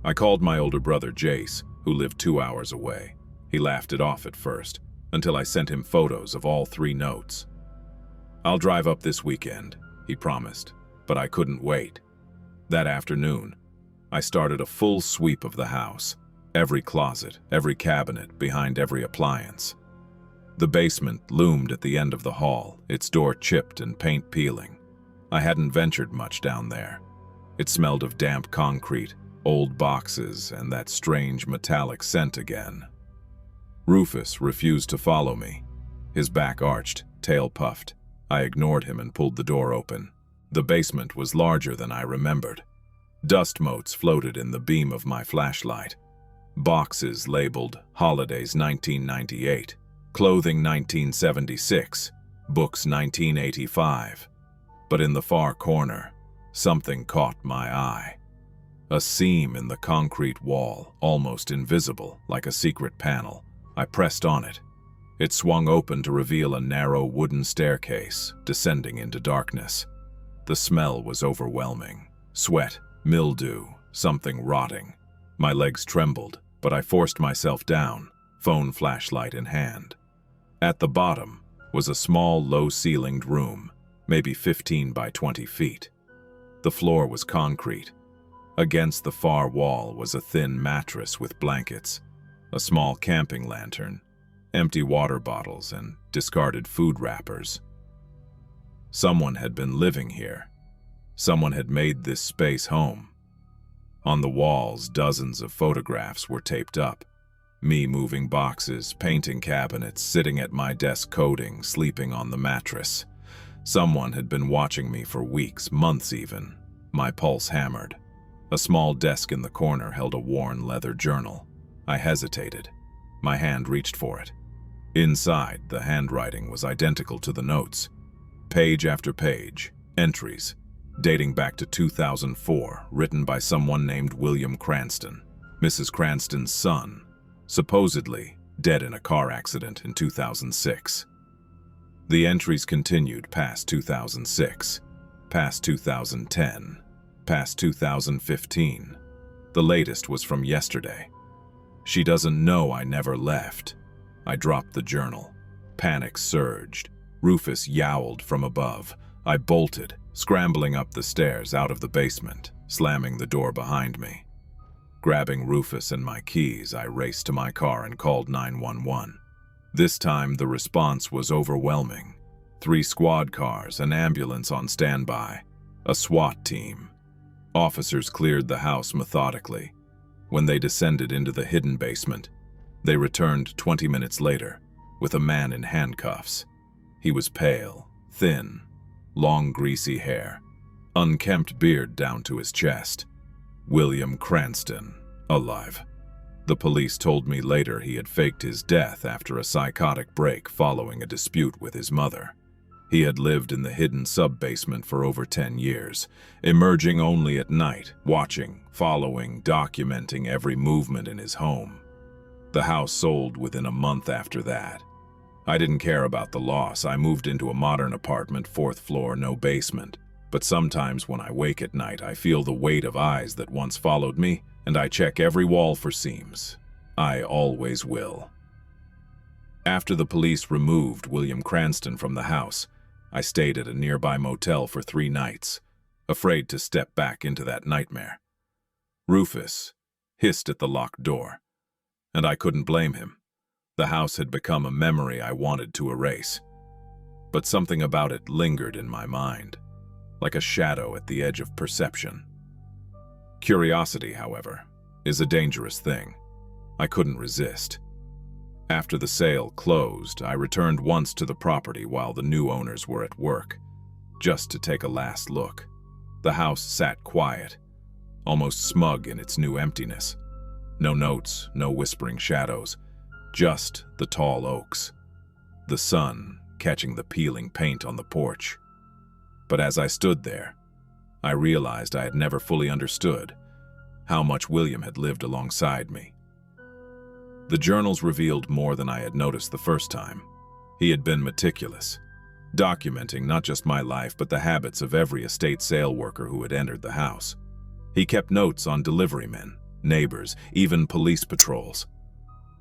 I called my older brother Jace, who lived 2 hours away. He laughed it off at first, until I sent him photos of all 3 notes. "I'll drive up this weekend," he promised, but I couldn't wait. That afternoon, I started a full sweep of the house, every closet, every cabinet, behind every appliance. The basement loomed at the end of the hall, its door chipped and paint peeling. I hadn't ventured much down there. It smelled of damp concrete, old boxes, and that strange metallic scent again. Rufus refused to follow me. His back arched, tail puffed. I ignored him and pulled the door open. The basement was larger than I remembered. Dust motes floated in the beam of my flashlight. Boxes labeled Holidays 1998, Clothing 1976, Books 1985. But in the far corner, something caught my eye. A seam in the concrete wall, almost invisible, like a secret panel. I pressed on it. It swung open to reveal a narrow wooden staircase, descending into darkness. The smell was overwhelming. Sweat, mildew, something rotting. My legs trembled, but I forced myself down, phone flashlight in hand. At the bottom was a small, low-ceilinged room, maybe 15 by 20 feet. The floor was concrete. Against the far wall was a thin mattress with blankets, a small camping lantern, empty water bottles, and discarded food wrappers. Someone had been living here. Someone had made this space home. On the walls, dozens of photographs were taped up. Me moving boxes, painting cabinets, sitting at my desk coding, sleeping on the mattress. Someone had been watching me for weeks, months even. My pulse hammered. A small desk in the corner held a worn leather journal. I hesitated. My hand reached for it. Inside, the handwriting was identical to the notes. Page after page, entries, dating back to 2004, written by someone named William Cranston, Mrs. Cranston's son, supposedly dead in a car accident in 2006. The entries continued past 2006, past 2010, past 2015. The latest was from yesterday. "She doesn't know I never left." I dropped the journal. Panic surged. Rufus yowled from above. I bolted, scrambling up the stairs out of the basement, slamming the door behind me. Grabbing Rufus and my keys, I raced to my car and called 911. This time, the response was overwhelming. 3 squad cars, an ambulance on standby, a SWAT team. Officers cleared the house methodically. When they descended into the hidden basement, they returned 20 minutes later with a man in handcuffs. He was pale, thin, long greasy hair, unkempt beard down to his chest. William Cranston, alive. The police told me later he had faked his death after a psychotic break following a dispute with his mother. He had lived in the hidden sub-basement for over 10 years, emerging only at night, watching, following, documenting every movement in his home. The house sold within a month after that. I didn't care about the loss. I moved into a modern apartment, 4th floor, no basement. But sometimes when I wake at night, I feel the weight of eyes that once followed me, and I check every wall for seams. I always will. After the police removed William Cranston from the house, I stayed at a nearby motel for 3 nights. afraid to step back into that nightmare. Rufus hissed at the locked door, and I couldn't blame him. The house had become a memory I wanted to erase. But something about it lingered in my mind, like a shadow at the edge of perception. Curiosity, however, is a dangerous thing. I couldn't resist. After the sale closed, I returned once to the property while the new owners were at work, just to take a last look. The house sat quiet, almost smug in its new emptiness. No notes, no whispering shadows, just the tall oaks, the sun catching the peeling paint on the porch. But as I stood there, I realized I had never fully understood how much William had lived alongside me. The journals revealed more than I had noticed the first time. He had been meticulous, documenting not just my life but the habits of every estate sale worker who had entered the house. He kept notes on deliverymen, neighbors, even police patrols.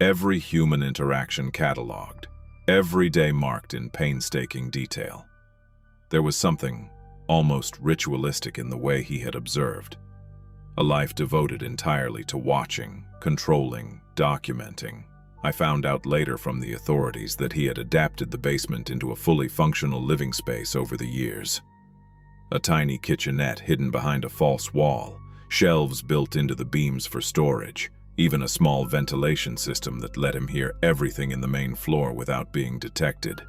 Every human interaction cataloged, every day marked in painstaking detail. There was something almost ritualistic in the way he had observed. A life devoted entirely to watching, controlling, documenting. I found out later from the authorities that he had adapted the basement into a fully functional living space over the years. A tiny kitchenette hidden behind a false wall, shelves built into the beams for storage, even a small ventilation system that let him hear everything in the main floor without being detected.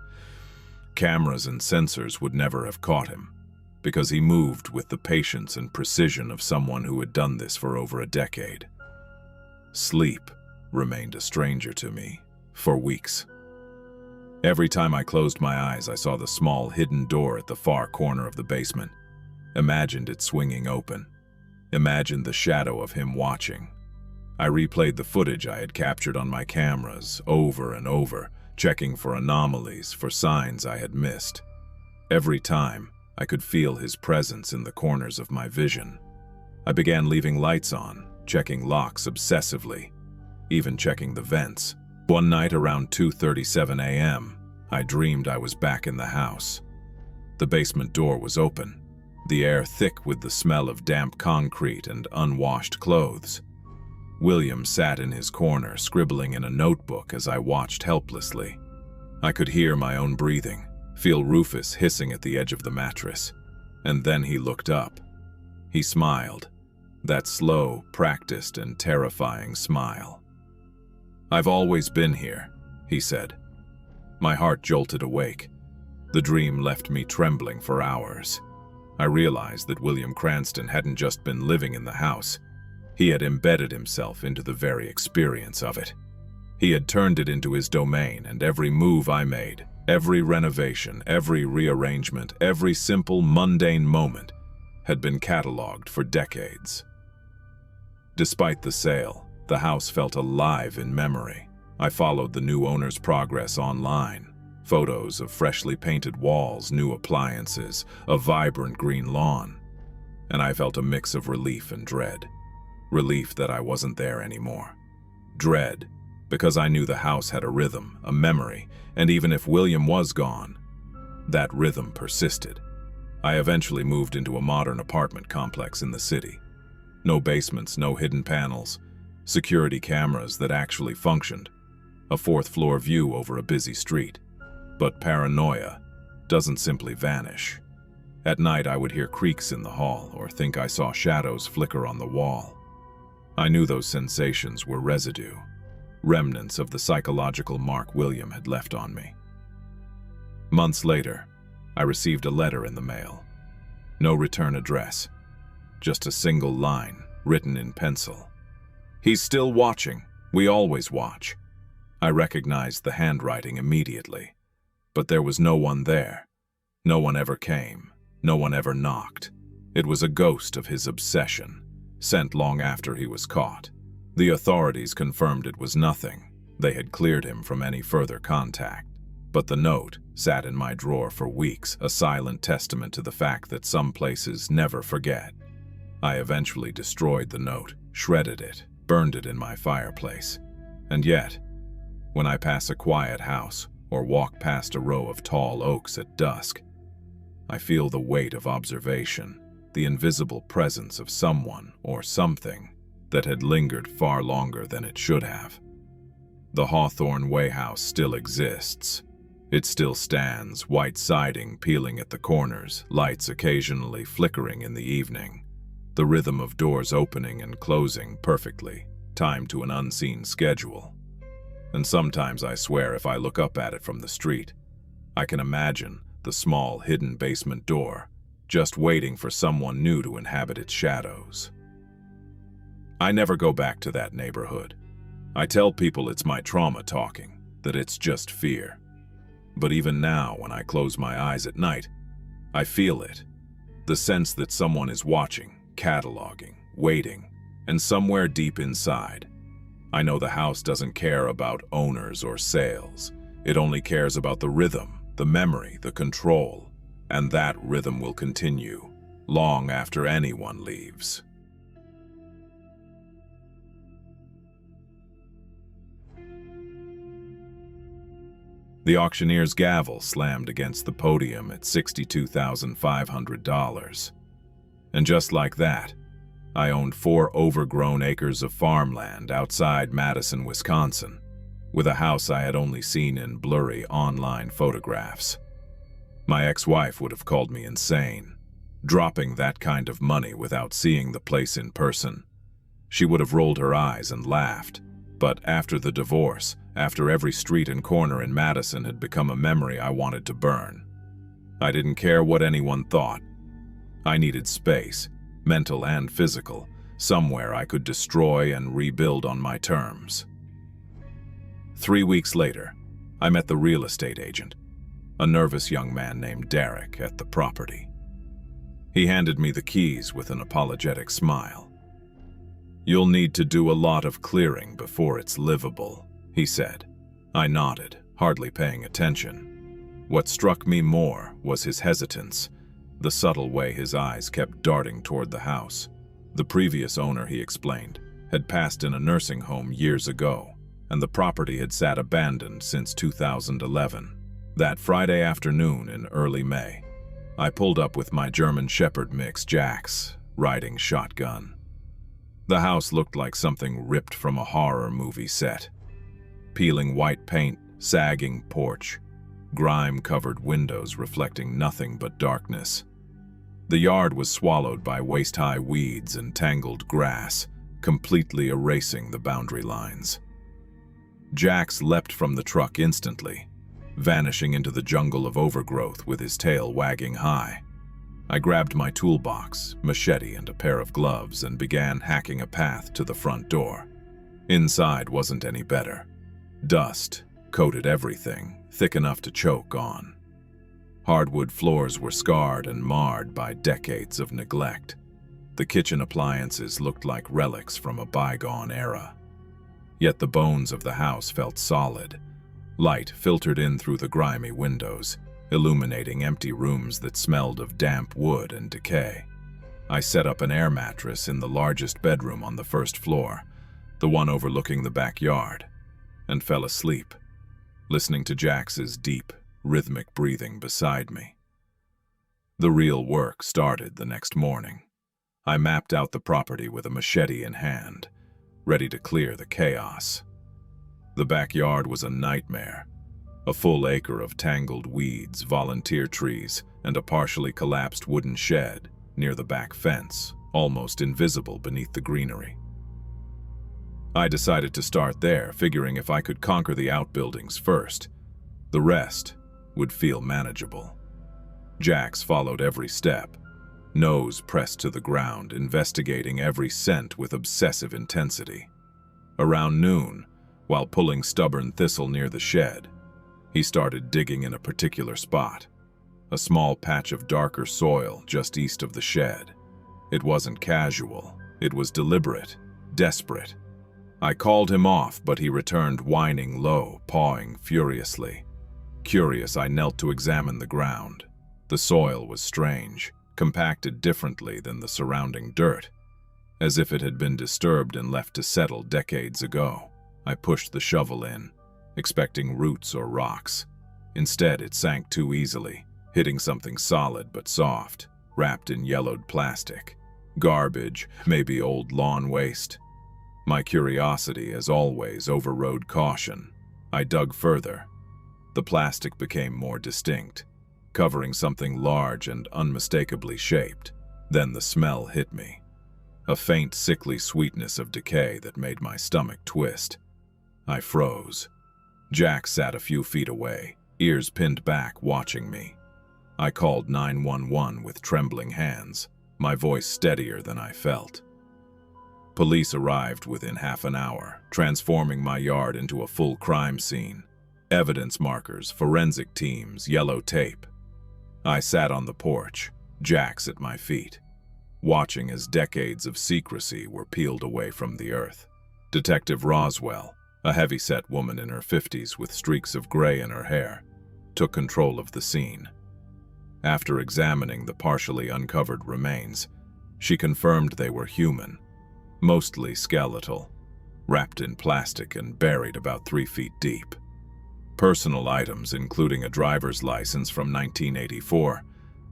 Cameras and sensors would never have caught him, because he moved with the patience and precision of someone who had done this for over a decade. Sleep remained a stranger to me for weeks. Every time I closed my eyes, I saw the small hidden door at the far corner of the basement. Imagined it swinging open. Imagined the shadow of him watching. I replayed the footage I had captured on my cameras over and over, checking for anomalies, for signs I had missed. Every time, I could feel his presence in the corners of my vision. I began leaving lights on, checking locks obsessively, even checking the vents. One night around 2:37 a.m., I dreamed I was back in the house. The basement door was open, the air thick with the smell of damp concrete and unwashed clothes. William sat in his corner, scribbling in a notebook as I watched helplessly. I could hear my own breathing, feel Rufus hissing at the edge of the mattress. And then he looked up. He smiled, that slow, practiced, and terrifying smile. "I've always been here," he said. My heart jolted awake. The dream left me trembling for hours. I realized that William Cranston hadn't just been living in the house. He had embedded himself into the very experience of it. He had turned it into his domain, and every move I made, every renovation, every rearrangement, every simple, mundane moment had been cataloged for decades. Despite the sale, the house felt alive in memory. I followed the new owner's progress online. Photos of freshly painted walls, new appliances, a vibrant green lawn. And I felt a mix of relief and dread. Relief that I wasn't there anymore. Dread, because I knew the house had a rhythm, a memory, and even if William was gone, that rhythm persisted. I eventually moved into a modern apartment complex in the city. No basements, no hidden panels, security cameras that actually functioned, a fourth-floor view over a busy street. But paranoia doesn't simply vanish. At night, I would hear creaks in the hall or think I saw shadows flicker on the wall. I knew those sensations were residue, remnants of the psychological mark William had left on me. Months later, I received a letter in the mail. No return address, just a single line written in pencil. "He's still watching. We always watch." I recognized the handwriting immediately, but there was no one there. No one ever came. No one ever knocked. It was a ghost of his obsession, sent long after he was caught. The authorities confirmed it was nothing. They had cleared him from any further contact. But the note sat in my drawer for weeks, a silent testament to the fact that some places never forget. I eventually destroyed the note, shredded it, burned it in my fireplace. And yet, when I pass a quiet house or walk past a row of tall oaks at dusk, I feel the weight of observation, the invisible presence of someone or something that had lingered far longer than it should have. The Hawthorne Way house still exists. It still stands, white siding peeling at the corners, lights occasionally flickering in the evening, the rhythm of doors opening and closing perfectly, timed to an unseen schedule. And sometimes I swear if I look up at it from the street, I can imagine the small hidden basement door, just waiting for someone new to inhabit its shadows. I never go back to that neighborhood. I tell people it's my trauma talking, that it's just fear. But even now, when I close my eyes at night, I feel it. The sense that someone is watching, cataloging, waiting, and somewhere deep inside, I know the house doesn't care about owners or sales. It only cares about the rhythm, the memory, the control, and that rhythm will continue long after anyone leaves. The auctioneer's gavel slammed against the podium at $62,500. And just like that, I owned 4 overgrown acres of farmland outside Madison, Wisconsin, with a house I had only seen in blurry online photographs. My ex-wife would have called me insane, dropping that kind of money without seeing the place in person. She would have rolled her eyes and laughed, but after the divorce, after every street and corner in Madison had become a memory I wanted to burn, I didn't care what anyone thought. I needed space, mental and physical, somewhere I could destroy and rebuild on my terms. 3 weeks later, I met the real estate agent, a nervous young man named Derek, at the property. He handed me the keys with an apologetic smile. "You'll need to do a lot of clearing before it's livable," he said. I nodded, hardly paying attention. What struck me more was his hesitance, the subtle way his eyes kept darting toward the house. The previous owner, he explained, had passed in a nursing home years ago, and the property had sat abandoned since 2011. That Friday afternoon in early May, I pulled up with my German Shepherd mix Jax, riding shotgun. The house looked like something ripped from a horror movie set. Peeling white paint, sagging porch, grime-covered windows reflecting nothing but darkness. The yard was swallowed by waist-high weeds and tangled grass, completely erasing the boundary lines. Jax leapt from the truck instantly, vanishing into the jungle of overgrowth with his tail wagging high. I grabbed my toolbox, machete, and a pair of gloves and began hacking a path to the front door. Inside wasn't any better. Dust coated everything, thick enough to choke on. Hardwood floors were scarred and marred by decades of neglect. The kitchen appliances looked like relics from a bygone era. Yet the bones of the house felt solid. Light filtered in through the grimy windows, illuminating empty rooms that smelled of damp wood and decay. I set up an air mattress in the largest bedroom on the first floor, the one overlooking the backyard, and fell asleep, listening to Jax's deep, rhythmic breathing beside me. The real work started the next morning. I mapped out the property with a machete in hand, ready to clear the chaos. The backyard was a nightmare. A full acre of tangled weeds, volunteer trees, and a partially collapsed wooden shed near the back fence, almost invisible beneath the greenery. I decided to start there, figuring if I could conquer the outbuildings first, the rest would feel manageable. Jax followed every step, nose pressed to the ground, investigating every scent with obsessive intensity. Around noon, while pulling stubborn thistle near the shed, he started digging in a particular spot, a small patch of darker soil just east of the shed. It wasn't casual, it was deliberate, desperate. I called him off, but he returned whining low, pawing furiously. Curious, I knelt to examine the ground. The soil was strange, compacted differently than the surrounding dirt, as if it had been disturbed and left to settle decades ago. I pushed the shovel in, expecting roots or rocks. Instead, it sank too easily, hitting something solid but soft. wrapped in yellowed plastic. Garbage, maybe old lawn waste. My curiosity, as always, overrode caution. I dug further. The plastic became more distinct, covering something large and unmistakably shaped. Then the smell hit me. A faint, sickly sweetness of decay that made my stomach twist. I froze. Jack sat a few feet away, ears pinned back, watching me. I called 911 with trembling hands, my voice steadier than I felt. Police arrived within half an hour, transforming my yard into a full crime scene. Evidence markers, forensic teams, yellow tape. I sat on the porch, Jack's at my feet, watching as decades of secrecy were peeled away from the earth. Detective Roswell, a heavy-set woman in her 50s with streaks of gray in her hair, took control of the scene. After examining the partially uncovered remains, she confirmed they were human, mostly skeletal, wrapped in plastic and buried about 3 feet deep. Personal items, including a driver's license from 1984,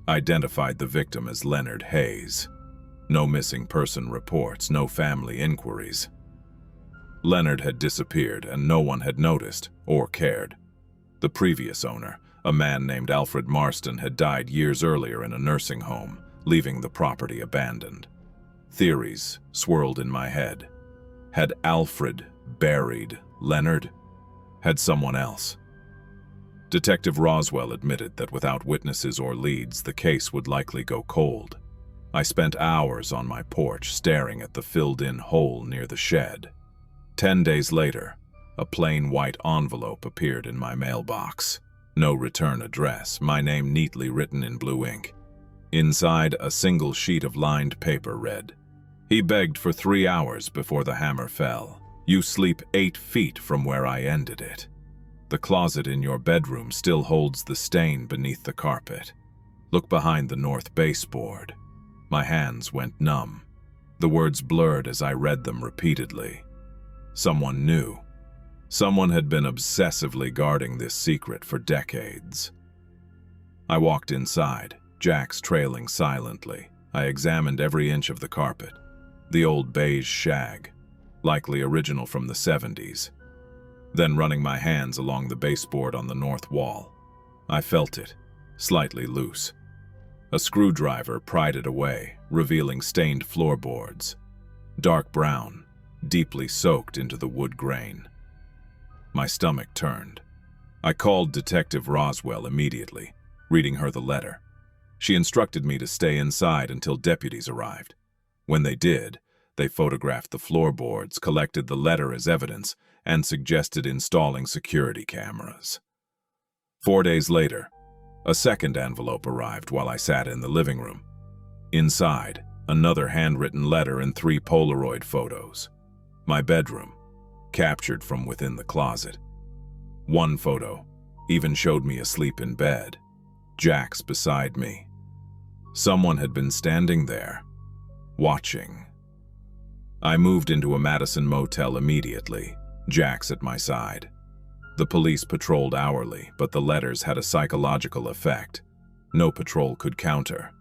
identified the victim as Leonard Hayes. No missing person reports, no family inquiries. Leonard had disappeared and no one had noticed or cared. The previous owner, a man named Alfred Marston, had died years earlier in a nursing home, leaving the property abandoned. Theories swirled in my head. Had Alfred buried Leonard? Had someone else? Detective Roswell admitted that without witnesses or leads, the case would likely go cold. I spent hours on my porch staring at the filled-in hole near the shed. 10 days later, a plain white envelope appeared in my mailbox. No return address, my name neatly written in blue ink. Inside, a single sheet of lined paper read, "He begged for 3 hours before the hammer fell. You sleep 8 feet from where I ended it. The closet in your bedroom still holds the stain beneath the carpet. Look behind the north baseboard." My hands went numb. The words blurred as I read them repeatedly. Someone knew. Someone had been obsessively guarding this secret for decades. I walked inside, Jax trailing silently. I examined every inch of the carpet. The old beige shag, likely original from the 70s. Then running my hands along the baseboard on the north wall. I felt it, slightly loose. A screwdriver pried it away, revealing stained floorboards. Dark brown, deeply soaked into the wood grain. My stomach turned. I called Detective Roswell immediately, reading her the letter. She instructed me to stay inside until deputies arrived. When they did, they photographed the floorboards, collected the letter as evidence, and suggested installing security cameras. 4 days later, a second envelope arrived while I sat in the living room. Inside, another handwritten letter and 3 Polaroid photos. My bedroom, captured from within the closet. One photo even showed me asleep in bed, Jax beside me. Someone had been standing there, watching. I moved into a Madison motel immediately, Jax at my side. The police patrolled hourly, but the letters had a psychological effect. No patrol could counter.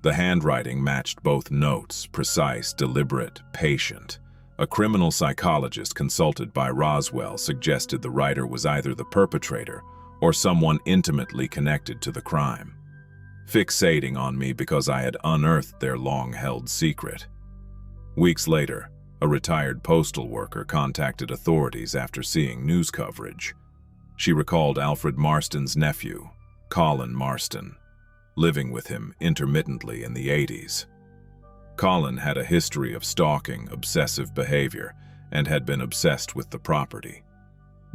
The handwriting matched both notes, precise, deliberate, patient. A criminal psychologist consulted by Roswell suggested the writer was either the perpetrator or someone intimately connected to the crime, fixating on me because I had unearthed their long-held secret. Weeks later, a retired postal worker contacted authorities after seeing news coverage. She recalled Alfred Marston's nephew, Colin Marston, living with him intermittently in the 80s. Colin had a history of stalking, obsessive behavior, and had been obsessed with the property.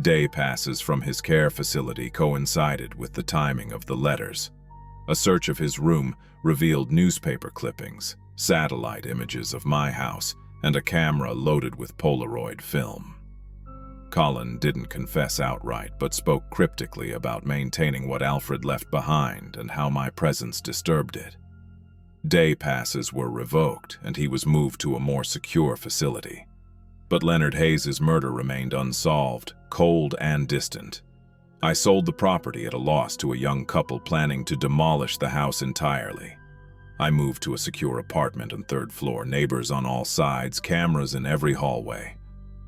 Day passes from his care facility coincided with the timing of the letters. A search of his room revealed newspaper clippings, satellite images of my house, and a camera loaded with Polaroid film. Colin didn't confess outright, but spoke cryptically about maintaining what Alfred left behind and how my presence disturbed it. Day passes were revoked, and he was moved to a more secure facility. But Leonard Hayes' murder remained unsolved, cold and distant. I sold the property at a loss to a young couple planning to demolish the house entirely. I moved to a secure apartment on 3rd floor, neighbors on all sides, cameras in every hallway.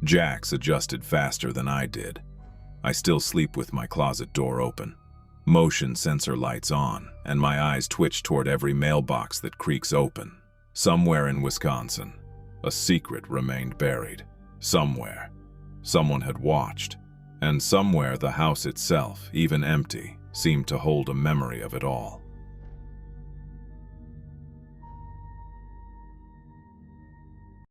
Jax adjusted faster than I did. I still sleep with my closet door open, motion sensor lights on, and my eyes twitch toward every mailbox that creaks open. Somewhere in Wisconsin, a secret remained buried. Somewhere, someone had watched, and somewhere the house itself, even empty, seemed to hold a memory of it all.